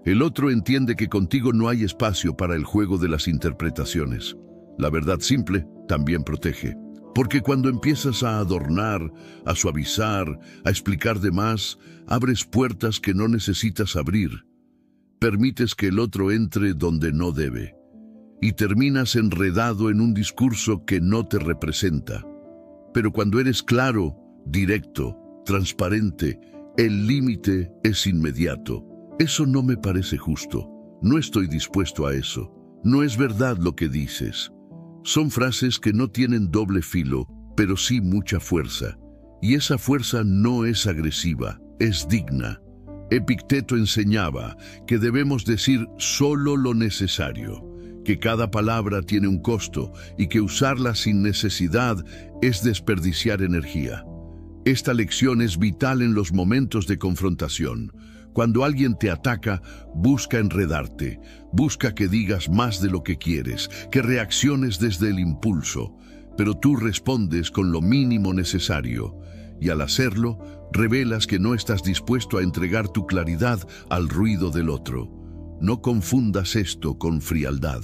El otro entiende que contigo no hay espacio para el juego de las interpretaciones. La verdad simple también protege. Porque cuando empiezas a adornar, a suavizar, a explicar de más, abres puertas que no necesitas abrir. Permites que el otro entre donde no debe. Y terminas enredado en un discurso que no te representa. Pero cuando eres claro, directo, transparente, el límite es inmediato. Eso no me parece justo. No estoy dispuesto a eso. No es verdad lo que dices. Son frases que no tienen doble filo, pero sí mucha fuerza. Y esa fuerza no es agresiva, es digna. Epicteto enseñaba que debemos decir solo lo necesario, que cada palabra tiene un costo y que usarla sin necesidad es desperdiciar energía. Esta lección es vital en los momentos de confrontación. Cuando alguien te ataca, busca enredarte, busca que digas más de lo que quieres, que reacciones desde el impulso, pero tú respondes con lo mínimo necesario, y al hacerlo, revelas que no estás dispuesto a entregar tu claridad al ruido del otro. No confundas esto con frialdad.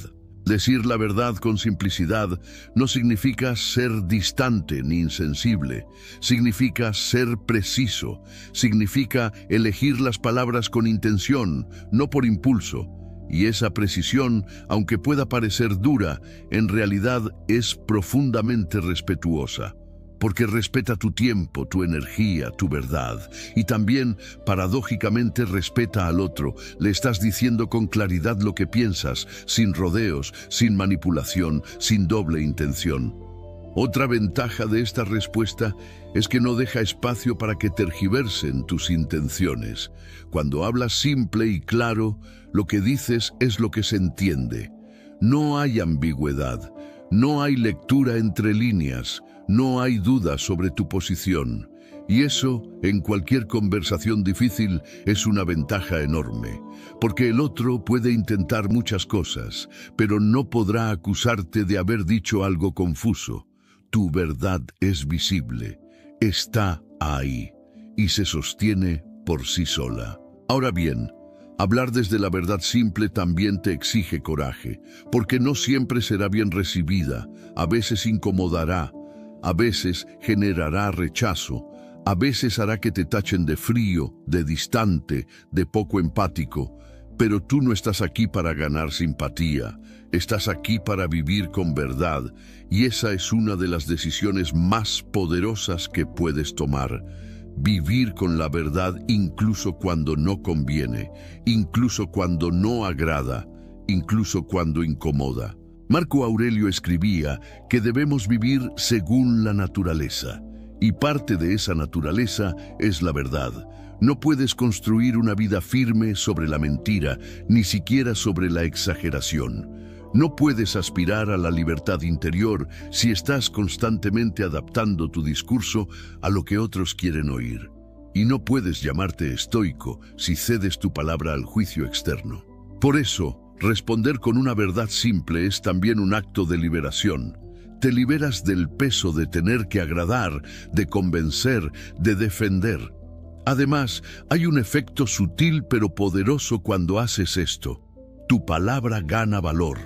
Decir la verdad con simplicidad no significa ser distante ni insensible, significa ser preciso, significa elegir las palabras con intención, no por impulso. Y esa precisión, aunque pueda parecer dura, en realidad es profundamente respetuosa. Porque respeta tu tiempo, tu energía, tu verdad. Y también, paradójicamente, respeta al otro. Le estás diciendo con claridad lo que piensas, sin rodeos, sin manipulación, sin doble intención. Otra ventaja de esta respuesta es que no deja espacio para que tergiversen tus intenciones. Cuando hablas simple y claro, lo que dices es lo que se entiende. No hay ambigüedad, no hay lectura entre líneas. No hay duda sobre tu posición, y eso, en cualquier conversación difícil, es una ventaja enorme, porque el otro puede intentar muchas cosas, pero no podrá acusarte de haber dicho algo confuso. Tu verdad es visible, está ahí, y se sostiene por sí sola. Ahora bien, hablar desde la verdad simple también te exige coraje, porque no siempre será bien recibida, a veces incomodará, a veces generará rechazo, a veces hará que te tachen de frío, de distante, de poco empático, pero tú no estás aquí para ganar simpatía, estás aquí para vivir con verdad, y esa es una de las decisiones más poderosas que puedes tomar. Vivir con la verdad incluso cuando no conviene, incluso cuando no agrada, incluso cuando incomoda. Marco Aurelio escribía que debemos vivir según la naturaleza, y parte de esa naturaleza es la verdad. No puedes construir una vida firme sobre la mentira, ni siquiera sobre la exageración. No puedes aspirar a la libertad interior si estás constantemente adaptando tu discurso a lo que otros quieren oír. Y no puedes llamarte estoico si cedes tu palabra al juicio externo. Por eso, responder con una verdad simple es también un acto de liberación. Te liberas del peso de tener que agradar, de convencer, de defender. Además, hay un efecto sutil pero poderoso cuando haces esto. Tu palabra gana valor,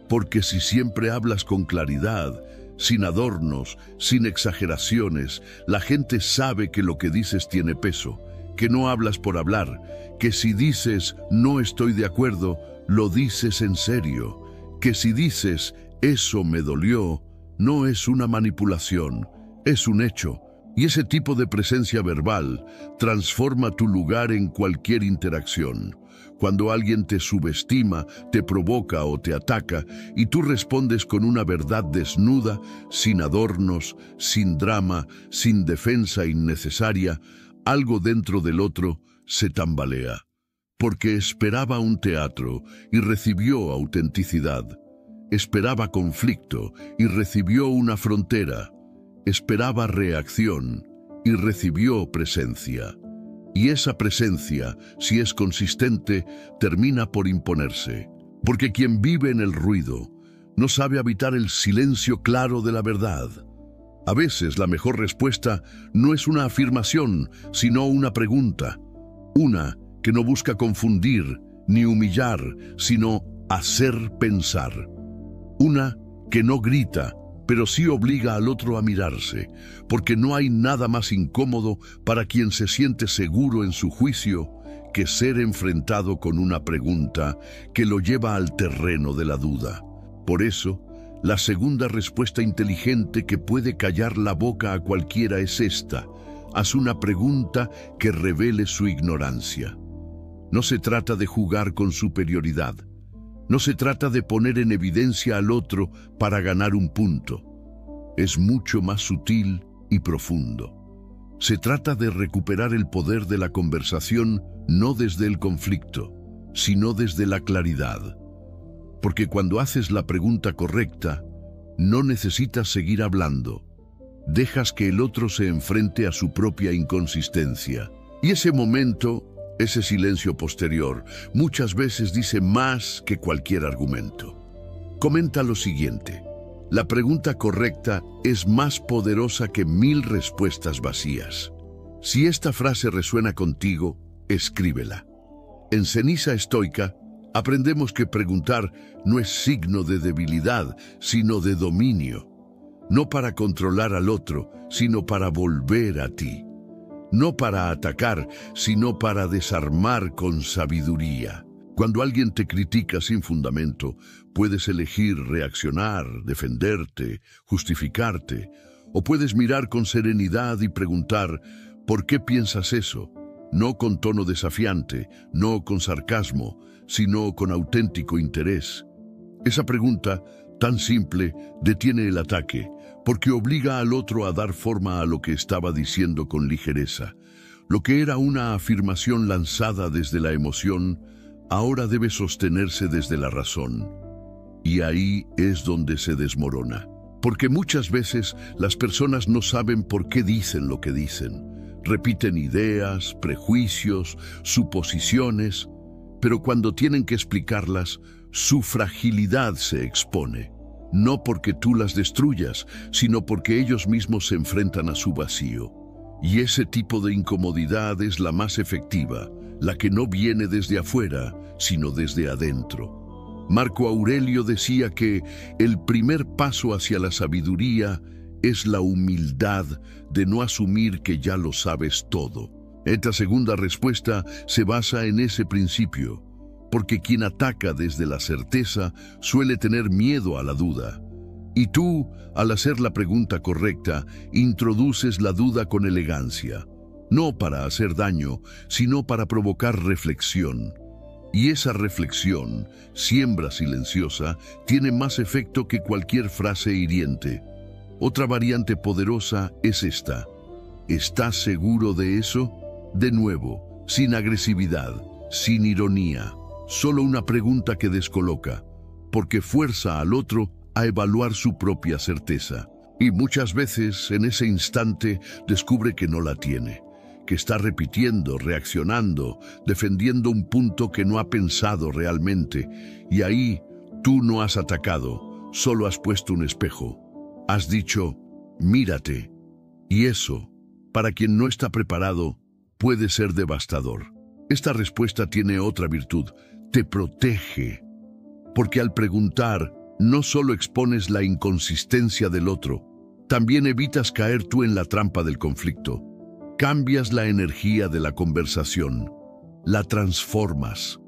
porque si siempre hablas con claridad, sin adornos, sin exageraciones, la gente sabe que lo que dices tiene peso, que no hablas por hablar, que si dices no estoy de acuerdo, lo dices en serio, que si dices eso me dolió, no es una manipulación, es un hecho. Y ese tipo de presencia verbal transforma tu lugar en cualquier interacción. Cuando alguien te subestima, te provoca o te ataca, y tú respondes con una verdad desnuda, sin adornos, sin drama, sin defensa innecesaria, algo dentro del otro se tambalea. Porque esperaba un teatro y recibió autenticidad. Esperaba conflicto y recibió una frontera. esperaba reacción y recibió presencia. Y esa presencia, si es consistente, termina por imponerse. Porque quien vive en el ruido no sabe habitar el silencio claro de la verdad. A veces la mejor respuesta no es una afirmación, sino una pregunta. Una que no busca confundir ni humillar, sino hacer pensar. Una que no grita, pero sí obliga al otro a mirarse, porque no hay nada más incómodo para quien se siente seguro en su juicio que ser enfrentado con una pregunta que lo lleva al terreno de la duda. Por eso, la segunda respuesta inteligente que puede callar la boca a cualquiera es esta: haz una pregunta que revele su ignorancia. No se trata de jugar con superioridad. No se trata de poner en evidencia al otro para ganar un punto. Es mucho más sutil y profundo. Se trata de recuperar el poder de la conversación no desde el conflicto, sino desde la claridad. Porque cuando haces la pregunta correcta, no necesitas seguir hablando. Dejas que el otro se enfrente a su propia inconsistencia. Y ese momento, ese silencio posterior, muchas veces dice más que cualquier argumento. Comenta lo siguiente: la pregunta correcta es más poderosa que 1000 respuestas vacías. Si esta frase resuena contigo, escríbela. En Ceniza Estoica, aprendemos que preguntar no es signo de debilidad, sino de dominio. No para controlar al otro, sino para volver a ti. No para atacar, sino para desarmar con sabiduría. Cuando alguien te critica sin fundamento, puedes elegir reaccionar, defenderte, justificarte, o puedes mirar con serenidad y preguntar: ¿por qué piensas eso? No con tono desafiante, no con sarcasmo, sino con auténtico interés. Esa pregunta, tan simple, detiene el ataque, porque obliga al otro a dar forma a lo que estaba diciendo con ligereza. Lo que era una afirmación lanzada desde la emoción, ahora debe sostenerse desde la razón. Y ahí es donde se desmorona. Porque muchas veces las personas no saben por qué dicen lo que dicen. Repiten ideas, prejuicios, suposiciones, pero cuando tienen que explicarlas, su fragilidad se expone. No porque tú las destruyas, sino porque ellos mismos se enfrentan a su vacío. Y ese tipo de incomodidad es la más efectiva, la que no viene desde afuera, sino desde adentro. Marco Aurelio decía que el primer paso hacia la sabiduría es la humildad de no asumir que ya lo sabes todo. Esta segunda respuesta se basa en ese principio, porque quien ataca desde la certeza suele tener miedo a la duda. Y tú, al hacer la pregunta correcta, introduces la duda con elegancia, no para hacer daño, sino para provocar reflexión. Y esa reflexión, siembra silenciosa, tiene más efecto que cualquier frase hiriente. Otra variante poderosa es esta: ¿estás seguro de eso? De nuevo, sin agresividad, sin ironía, solo una pregunta que descoloca, porque fuerza al otro a evaluar su propia certeza. Y muchas veces, en ese instante, descubre que no la tiene, que está repitiendo, reaccionando, defendiendo un punto que no ha pensado realmente. Y ahí, tú no has atacado, solo has puesto un espejo. Has dicho: mírate. Y eso, para quien no está preparado, puede ser devastador. Esta respuesta tiene otra virtud: te protege. Porque al preguntar, no solo expones la inconsistencia del otro, también evitas caer tú en la trampa del conflicto. Cambias la energía de la conversación, la transformas.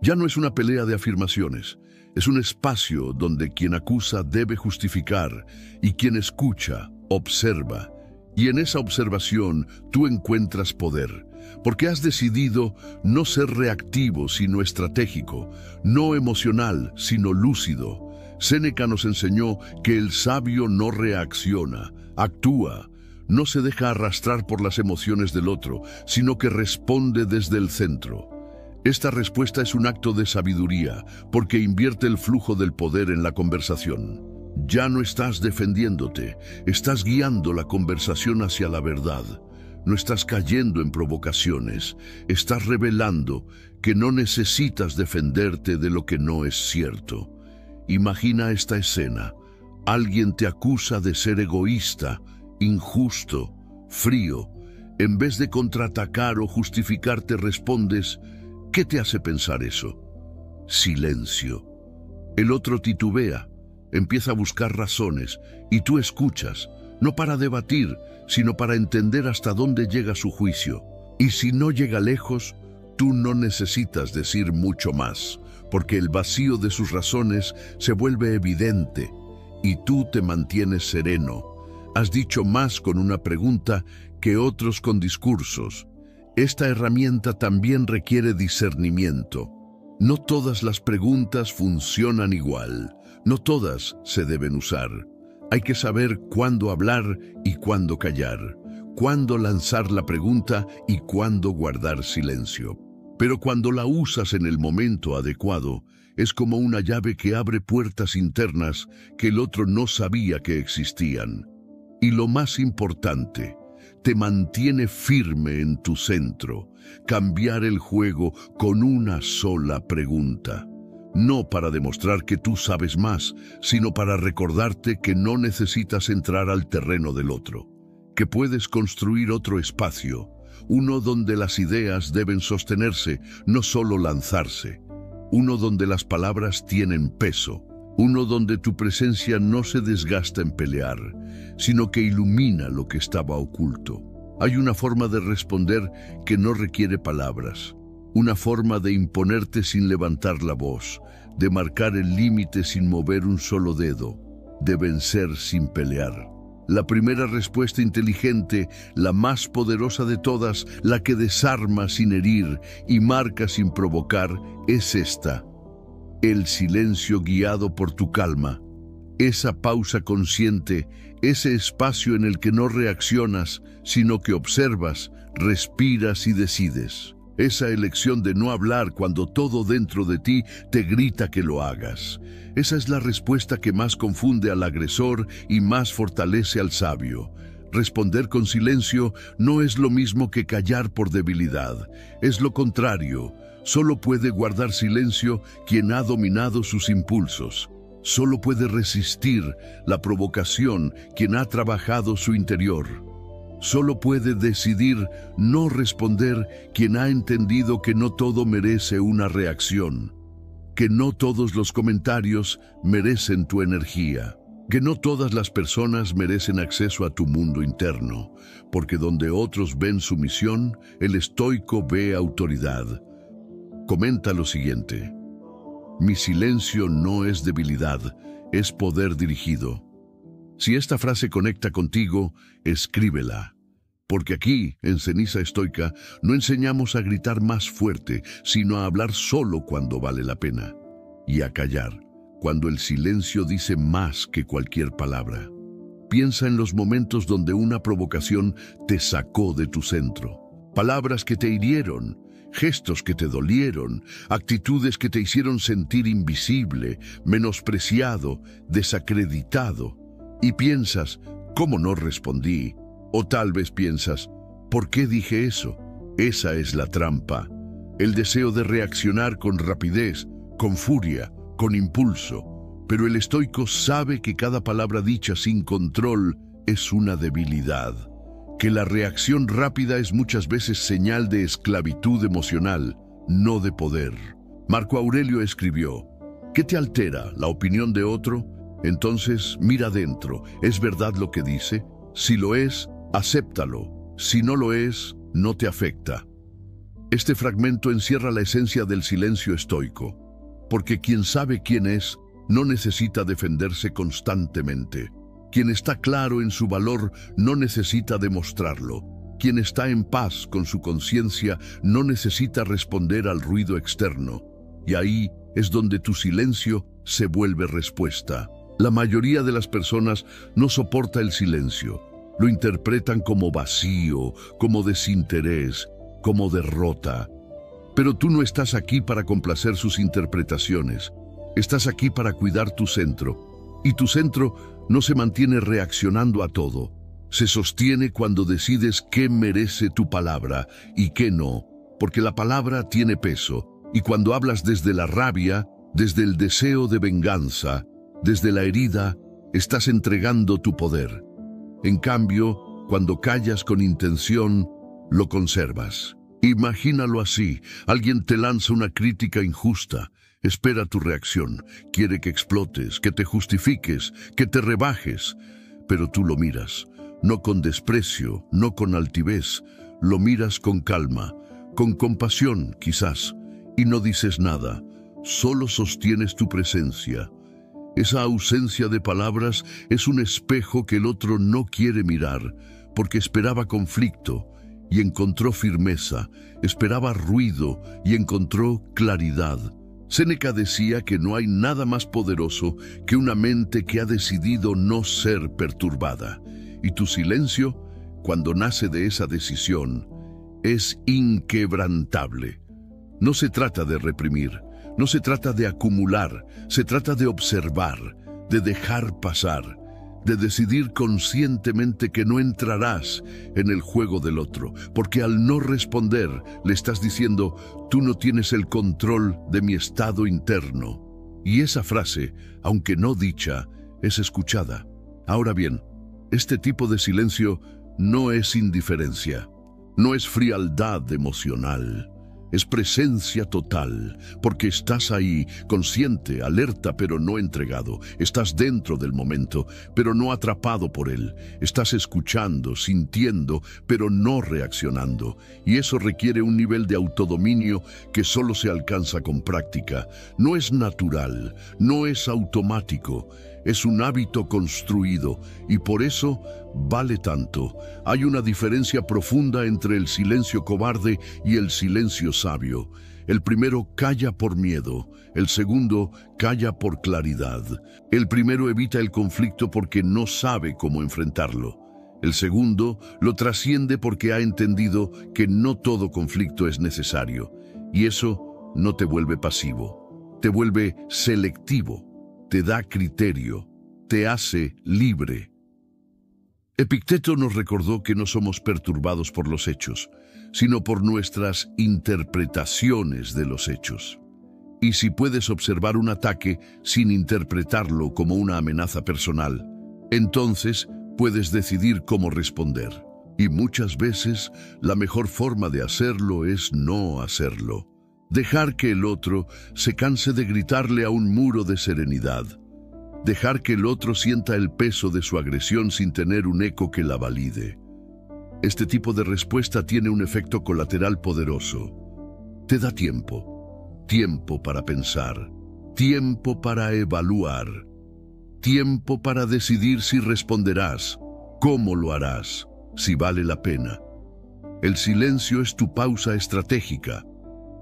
Ya no es una pelea de afirmaciones, es un espacio donde quien acusa debe justificar y quien escucha, observa. Y en esa observación tú encuentras poder, porque has decidido no ser reactivo sino estratégico, no emocional sino lúcido. Séneca nos enseñó que el sabio no reacciona, actúa, no se deja arrastrar por las emociones del otro, sino que responde desde el centro. Esta respuesta es un acto de sabiduría, porque invierte el flujo del poder en la conversación. Ya no estás defendiéndote, estás guiando la conversación hacia la verdad. No estás cayendo en provocaciones, estás revelando que no necesitas defenderte de lo que no es cierto. Imagina esta escena. Alguien te acusa de ser egoísta, injusto, frío. En vez de contraatacar o justificarte, respondes: ¿qué te hace pensar eso? Silencio. El otro titubea, empieza a buscar razones, y tú escuchas, no para debatir, sino para entender hasta dónde llega su juicio. Y si no llega lejos, tú no necesitas decir mucho más, porque el vacío de sus razones se vuelve evidente, y tú te mantienes sereno. Has dicho más con una pregunta que otros con discursos. Esta herramienta también requiere discernimiento. No todas las preguntas funcionan igual, no todas se deben usar. Hay que saber cuándo hablar y cuándo callar, cuándo lanzar la pregunta y cuándo guardar silencio. Pero cuando la usas en el momento adecuado, es como una llave que abre puertas internas que el otro no sabía que existían. Y lo más importante, te mantiene firme en tu centro. Cambiar el juego con una sola pregunta. No para demostrar que tú sabes más, sino para recordarte que no necesitas entrar al terreno del otro, que puedes construir otro espacio, uno donde las ideas deben sostenerse, no solo lanzarse, uno donde las palabras tienen peso, uno donde tu presencia no se desgasta en pelear, sino que ilumina lo que estaba oculto. Hay una forma de responder que no requiere palabras, una forma de imponerte sin levantar la voz, de marcar el límite sin mover un solo dedo, de vencer sin pelear. La primera respuesta inteligente, la más poderosa de todas, la que desarma sin herir y marca sin provocar, es esta: el silencio guiado por tu calma. Esa pausa consciente, ese espacio en el que no reaccionas, sino que observas, respiras y decides. Esa elección de no hablar cuando todo dentro de ti te grita que lo hagas. Esa es la respuesta que más confunde al agresor y más fortalece al sabio. Responder con silencio no es lo mismo que callar por debilidad. Es lo contrario. Solo puede guardar silencio quien ha dominado sus impulsos. Solo puede resistir la provocación quien ha trabajado su interior. Solo puede decidir no responder quien ha entendido que no todo merece una reacción, que no todos los comentarios merecen tu energía, que no todas las personas merecen acceso a tu mundo interno, porque donde otros ven sumisión, el estoico ve autoridad. Comenta lo siguiente: mi silencio no es debilidad, es poder dirigido. Si esta frase conecta contigo, escríbela. Porque aquí, en Ceniza Estoica, no enseñamos a gritar más fuerte, sino a hablar solo cuando vale la pena. Y a callar, cuando el silencio dice más que cualquier palabra. Piensa en los momentos donde una provocación te sacó de tu centro. Palabras que te hirieron, gestos que te dolieron, actitudes que te hicieron sentir invisible, menospreciado, desacreditado. Y piensas: ¿cómo no respondí? O tal vez piensas: ¿por qué dije eso? Esa es la trampa. El deseo de reaccionar con rapidez, con furia, con impulso. Pero el estoico sabe que cada palabra dicha sin control es una debilidad. Que la reacción rápida es muchas veces señal de esclavitud emocional, no de poder. Marco Aurelio escribió: ¿qué te altera, la opinión de otro? Entonces mira adentro, ¿es verdad lo que dice? Si lo es, acéptalo. Si no lo es, no te afecta. Este fragmento encierra la esencia del silencio estoico, porque quien sabe quién es, no necesita defenderse constantemente. Quien está claro en su valor no necesita demostrarlo. Quien está en paz con su conciencia no necesita responder al ruido externo. Y ahí es donde tu silencio se vuelve respuesta. La mayoría de las personas no soporta el silencio. Lo interpretan como vacío, como desinterés, como derrota. Pero tú no estás aquí para complacer sus interpretaciones. Estás aquí para cuidar tu centro. Y tu centro no se mantiene reaccionando a todo. Se sostiene cuando decides qué merece tu palabra y qué no, porque la palabra tiene peso, y cuando hablas desde la rabia, desde el deseo de venganza, desde la herida, estás entregando tu poder. En cambio, cuando callas con intención, lo conservas. Imagínalo así: alguien te lanza una crítica injusta, espera tu reacción, quiere que explotes, que te justifiques, que te rebajes, pero tú lo miras, no con desprecio, no con altivez, lo miras con calma, con compasión quizás, y no dices nada, solo sostienes tu presencia. Esa ausencia de palabras es un espejo que el otro no quiere mirar, porque esperaba conflicto y encontró firmeza, esperaba ruido y encontró claridad. Séneca decía que no hay nada más poderoso que una mente que ha decidido no ser perturbada, y tu silencio, cuando nace de esa decisión, es inquebrantable. No se trata de reprimir, no se trata de acumular, se trata de observar, de dejar pasar, de decidir conscientemente que no entrarás en el juego del otro, porque al no responder le estás diciendo: tú no tienes el control de mi estado interno. Y esa frase, aunque no dicha, es escuchada. Ahora bien, este tipo de silencio no es indiferencia, no es frialdad emocional. Es presencia total, porque estás ahí, consciente, alerta, pero no entregado. Estás dentro del momento, pero no atrapado por él. Estás escuchando, sintiendo, pero no reaccionando. Y eso requiere un nivel de autodominio que solo se alcanza con práctica. No es natural, no es automático. Es un hábito construido, y por eso vale tanto. Hay una diferencia profunda entre el silencio cobarde y el silencio sabio. El primero calla por miedo, el segundo calla por claridad. El primero evita el conflicto porque no sabe cómo enfrentarlo. El segundo lo trasciende porque ha entendido que no todo conflicto es necesario. Y eso no te vuelve pasivo, te vuelve selectivo. Te da criterio, te hace libre. Epicteto nos recordó que no somos perturbados por los hechos, sino por nuestras interpretaciones de los hechos. Y si puedes observar un ataque sin interpretarlo como una amenaza personal, entonces puedes decidir cómo responder. Y muchas veces la mejor forma de hacerlo es no hacerlo. Dejar que el otro se canse de gritarle a un muro de serenidad. Dejar que el otro sienta el peso de su agresión sin tener un eco que la valide. Este tipo de respuesta tiene un efecto colateral poderoso. Te da tiempo. Tiempo para pensar. Tiempo para evaluar. Tiempo para decidir si responderás, cómo lo harás, si vale la pena. El silencio es tu pausa estratégica.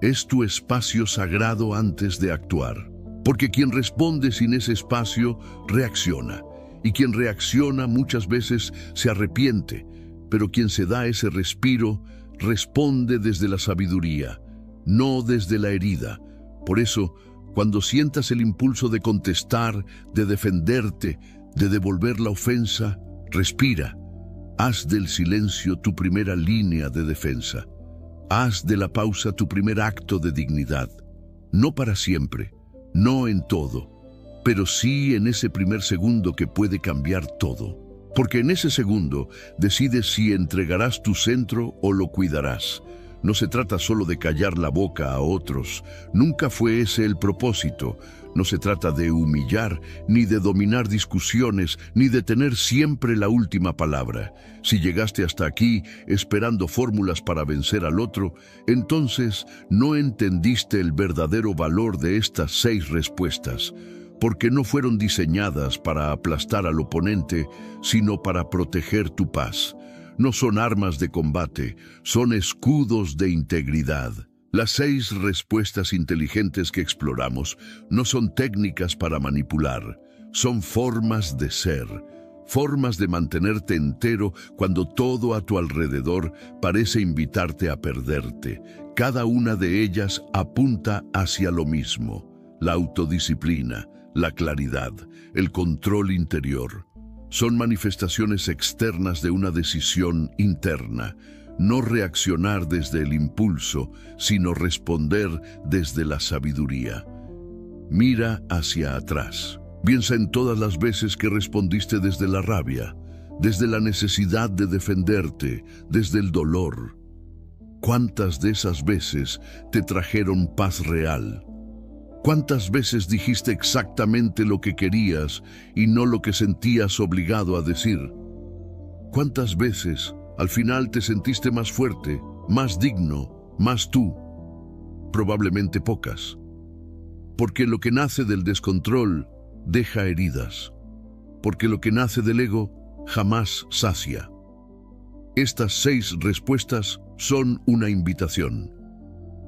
Es tu espacio sagrado antes de actuar, porque quien responde sin ese espacio reacciona, y quien reacciona muchas veces se arrepiente, pero quien se da ese respiro responde desde la sabiduría, no desde la herida. Por eso, cuando sientas el impulso de contestar, de defenderte, de devolver la ofensa, respira. Haz del silencio tu primera línea de defensa. Haz de la pausa tu primer acto de dignidad. No para siempre, no en todo, pero sí en ese primer segundo que puede cambiar todo. Porque en ese segundo decides si entregarás tu centro o lo cuidarás. No se trata solo de callar la boca a otros. Nunca fue ese el propósito. No se trata de humillar, ni de dominar discusiones, ni de tener siempre la última palabra. Si llegaste hasta aquí esperando fórmulas para vencer al otro, entonces no entendiste el verdadero valor de estas 6 respuestas, porque no fueron diseñadas para aplastar al oponente, sino para proteger tu paz. No son armas de combate, son escudos de integridad. Las 6 respuestas inteligentes que exploramos no son técnicas para manipular, son formas de ser, formas de mantenerte entero cuando todo a tu alrededor parece invitarte a perderte. Cada una de ellas apunta hacia lo mismo: la autodisciplina, la claridad, el control interior. Son manifestaciones externas de una decisión interna. No reaccionar desde el impulso, sino responder desde la sabiduría. Mira hacia atrás. Piensa en todas las veces que respondiste desde la rabia, desde la necesidad de defenderte, desde el dolor. ¿Cuántas de esas veces te trajeron paz real? ¿Cuántas veces dijiste exactamente lo que querías y no lo que sentías obligado a decir? ¿Cuántas veces al final te sentiste más fuerte, más digno, más tú? Probablemente pocas. Porque lo que nace del descontrol deja heridas. Porque lo que nace del ego jamás sacia. Estas 6 respuestas son una invitación,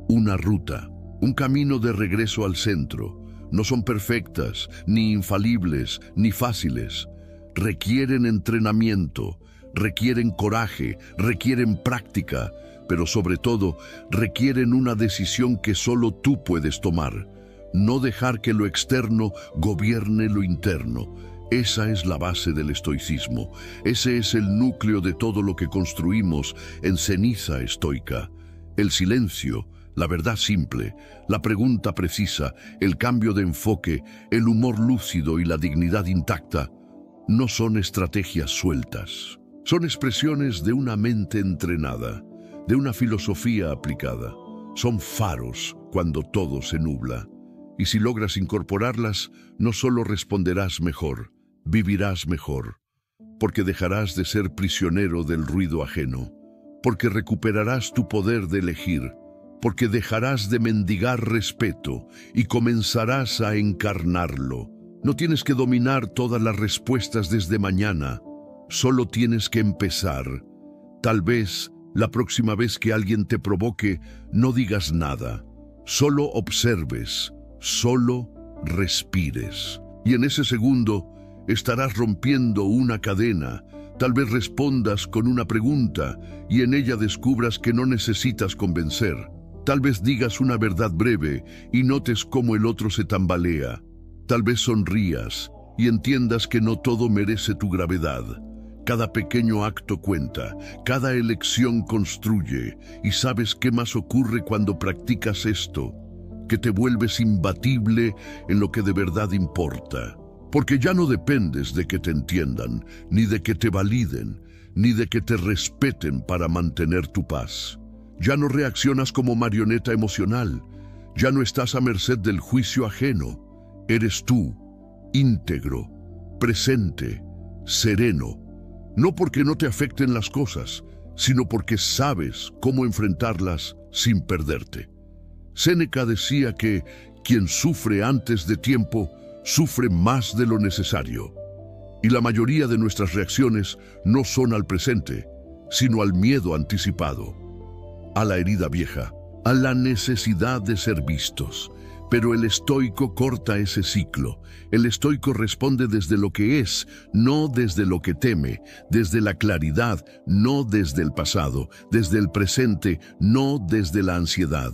una ruta, un camino de regreso al centro. No son perfectas, ni infalibles, ni fáciles. Requieren entrenamiento, requieren coraje, requieren práctica, pero sobre todo requieren una decisión que solo tú puedes tomar. No dejar que lo externo gobierne lo interno. Esa es la base del estoicismo. Ese es el núcleo de todo lo que construimos en ceniza estoica. El silencio, la verdad simple, la pregunta precisa, el cambio de enfoque, el humor lúcido y la dignidad intacta no son estrategias sueltas. Son expresiones de una mente entrenada, de una filosofía aplicada. Son faros cuando todo se nubla. Y si logras incorporarlas, no solo responderás mejor, vivirás mejor, porque dejarás de ser prisionero del ruido ajeno, porque recuperarás tu poder de elegir, porque dejarás de mendigar respeto y comenzarás a encarnarlo. No tienes que dominar todas las respuestas desde mañana, solo tienes que empezar. Tal vez, la próxima vez que alguien te provoque, no digas nada, solo observes, solo respires. Y en ese segundo, estarás rompiendo una cadena. Tal vez respondas con una pregunta y en ella descubras que no necesitas convencer. Tal vez digas una verdad breve y notes cómo el otro se tambalea. Tal vez sonrías y entiendas que no todo merece tu gravedad. Cada pequeño acto cuenta, cada elección construye. ¿Y sabes qué más ocurre cuando practicas esto? Que te vuelves imbatible en lo que de verdad importa. Porque ya no dependes de que te entiendan, ni de que te validen, ni de que te respeten para mantener tu paz. Ya no reaccionas como marioneta emocional. Ya no estás a merced del juicio ajeno. Eres tú, íntegro, presente, sereno. No porque no te afecten las cosas, sino porque sabes cómo enfrentarlas sin perderte. Séneca decía que quien sufre antes de tiempo sufre más de lo necesario. Y la mayoría de nuestras reacciones no son al presente, sino al miedo anticipado, a la herida vieja, a la necesidad de ser vistos. Pero el estoico corta ese ciclo. El estoico responde desde lo que es, no desde lo que teme, desde la claridad, no desde el pasado, desde el presente, no desde la ansiedad.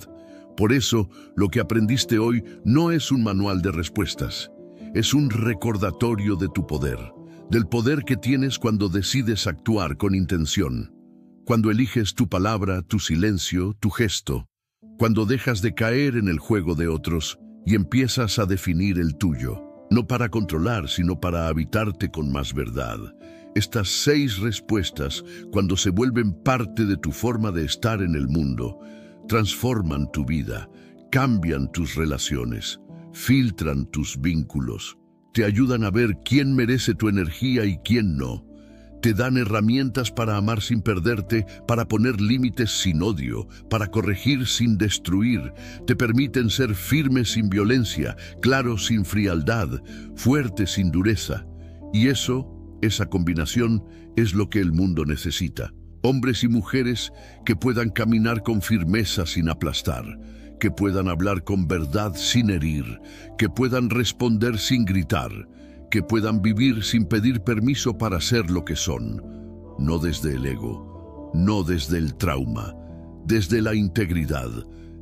Por eso, lo que aprendiste hoy no es un manual de respuestas, es un recordatorio de tu poder, del poder que tienes cuando decides actuar con intención, cuando eliges tu palabra, tu silencio, tu gesto, cuando dejas de caer en el juego de otros y empiezas a definir el tuyo, no para controlar, sino para habitarte con más verdad. Estas 6 respuestas, cuando se vuelven parte de tu forma de estar en el mundo, transforman tu vida, cambian tus relaciones, filtran tus vínculos, te ayudan a ver quién merece tu energía y quién no. Te dan herramientas para amar sin perderte, para poner límites sin odio, para corregir sin destruir. Te permiten ser firme sin violencia, claro sin frialdad, fuerte sin dureza. Y esa combinación es lo que el mundo necesita. Hombres y mujeres que puedan caminar con firmeza sin aplastar, que puedan hablar con verdad sin herir, que puedan responder sin gritar, que puedan vivir sin pedir permiso para ser lo que son, no desde el ego, no desde el trauma, desde la integridad,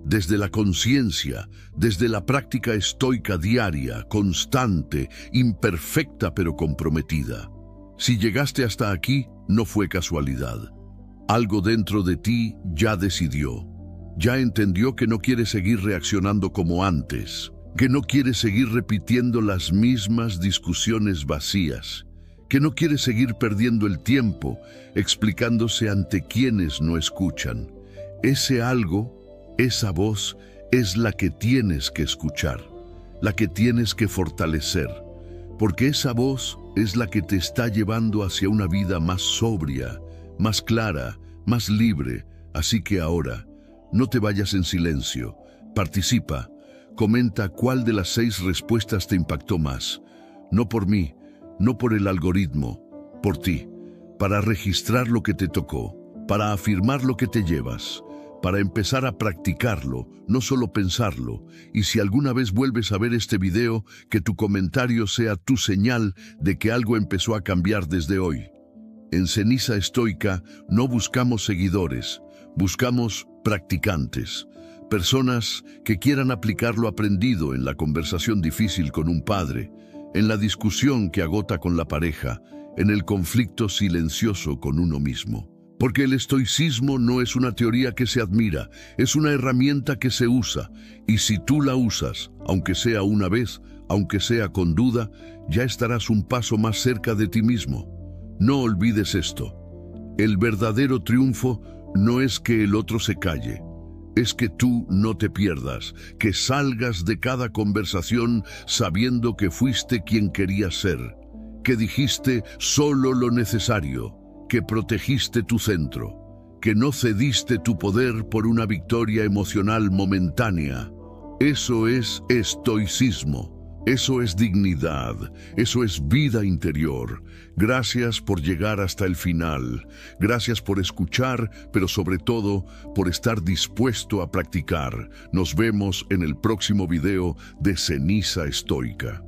desde la conciencia, desde la práctica estoica diaria, constante, imperfecta pero comprometida. Si llegaste hasta aquí, no fue casualidad. Algo dentro de ti ya decidió, ya entendió que no quiere seguir reaccionando como antes, que no quiere seguir repitiendo las mismas discusiones vacías, que no quiere seguir perdiendo el tiempo explicándose ante quienes no escuchan. Ese algo, esa voz, es la que tienes que escuchar, la que tienes que fortalecer, porque esa voz es la que te está llevando hacia una vida más sobria, más clara, más libre. Así que ahora, no te vayas en silencio, participa, comenta cuál de las 6 respuestas te impactó más. No por mí, no por el algoritmo, por ti, para registrar lo que te tocó, para afirmar lo que te llevas, para empezar a practicarlo, no solo pensarlo. Y si alguna vez vuelves a ver este video, que tu comentario sea tu señal de que algo empezó a cambiar desde hoy. En Ceniza Estoica no buscamos seguidores, buscamos practicantes, personas que quieran aplicar lo aprendido en la conversación difícil con un padre, en la discusión que agota con la pareja, en el conflicto silencioso con uno mismo. Porque el estoicismo no es una teoría que se admira, es una herramienta que se usa, y si tú la usas, aunque sea una vez, aunque sea con duda, ya estarás un paso más cerca de ti mismo. No olvides esto: el verdadero triunfo no es que el otro se calle, es que tú no te pierdas, que salgas de cada conversación sabiendo que fuiste quien querías ser, que dijiste solo lo necesario, que protegiste tu centro, que no cediste tu poder por una victoria emocional momentánea. Eso es estoicismo, eso es dignidad, eso es vida interior. Gracias por llegar hasta el final, gracias por escuchar, pero sobre todo por estar dispuesto a practicar. Nos vemos en el próximo video de Ceniza Estoica.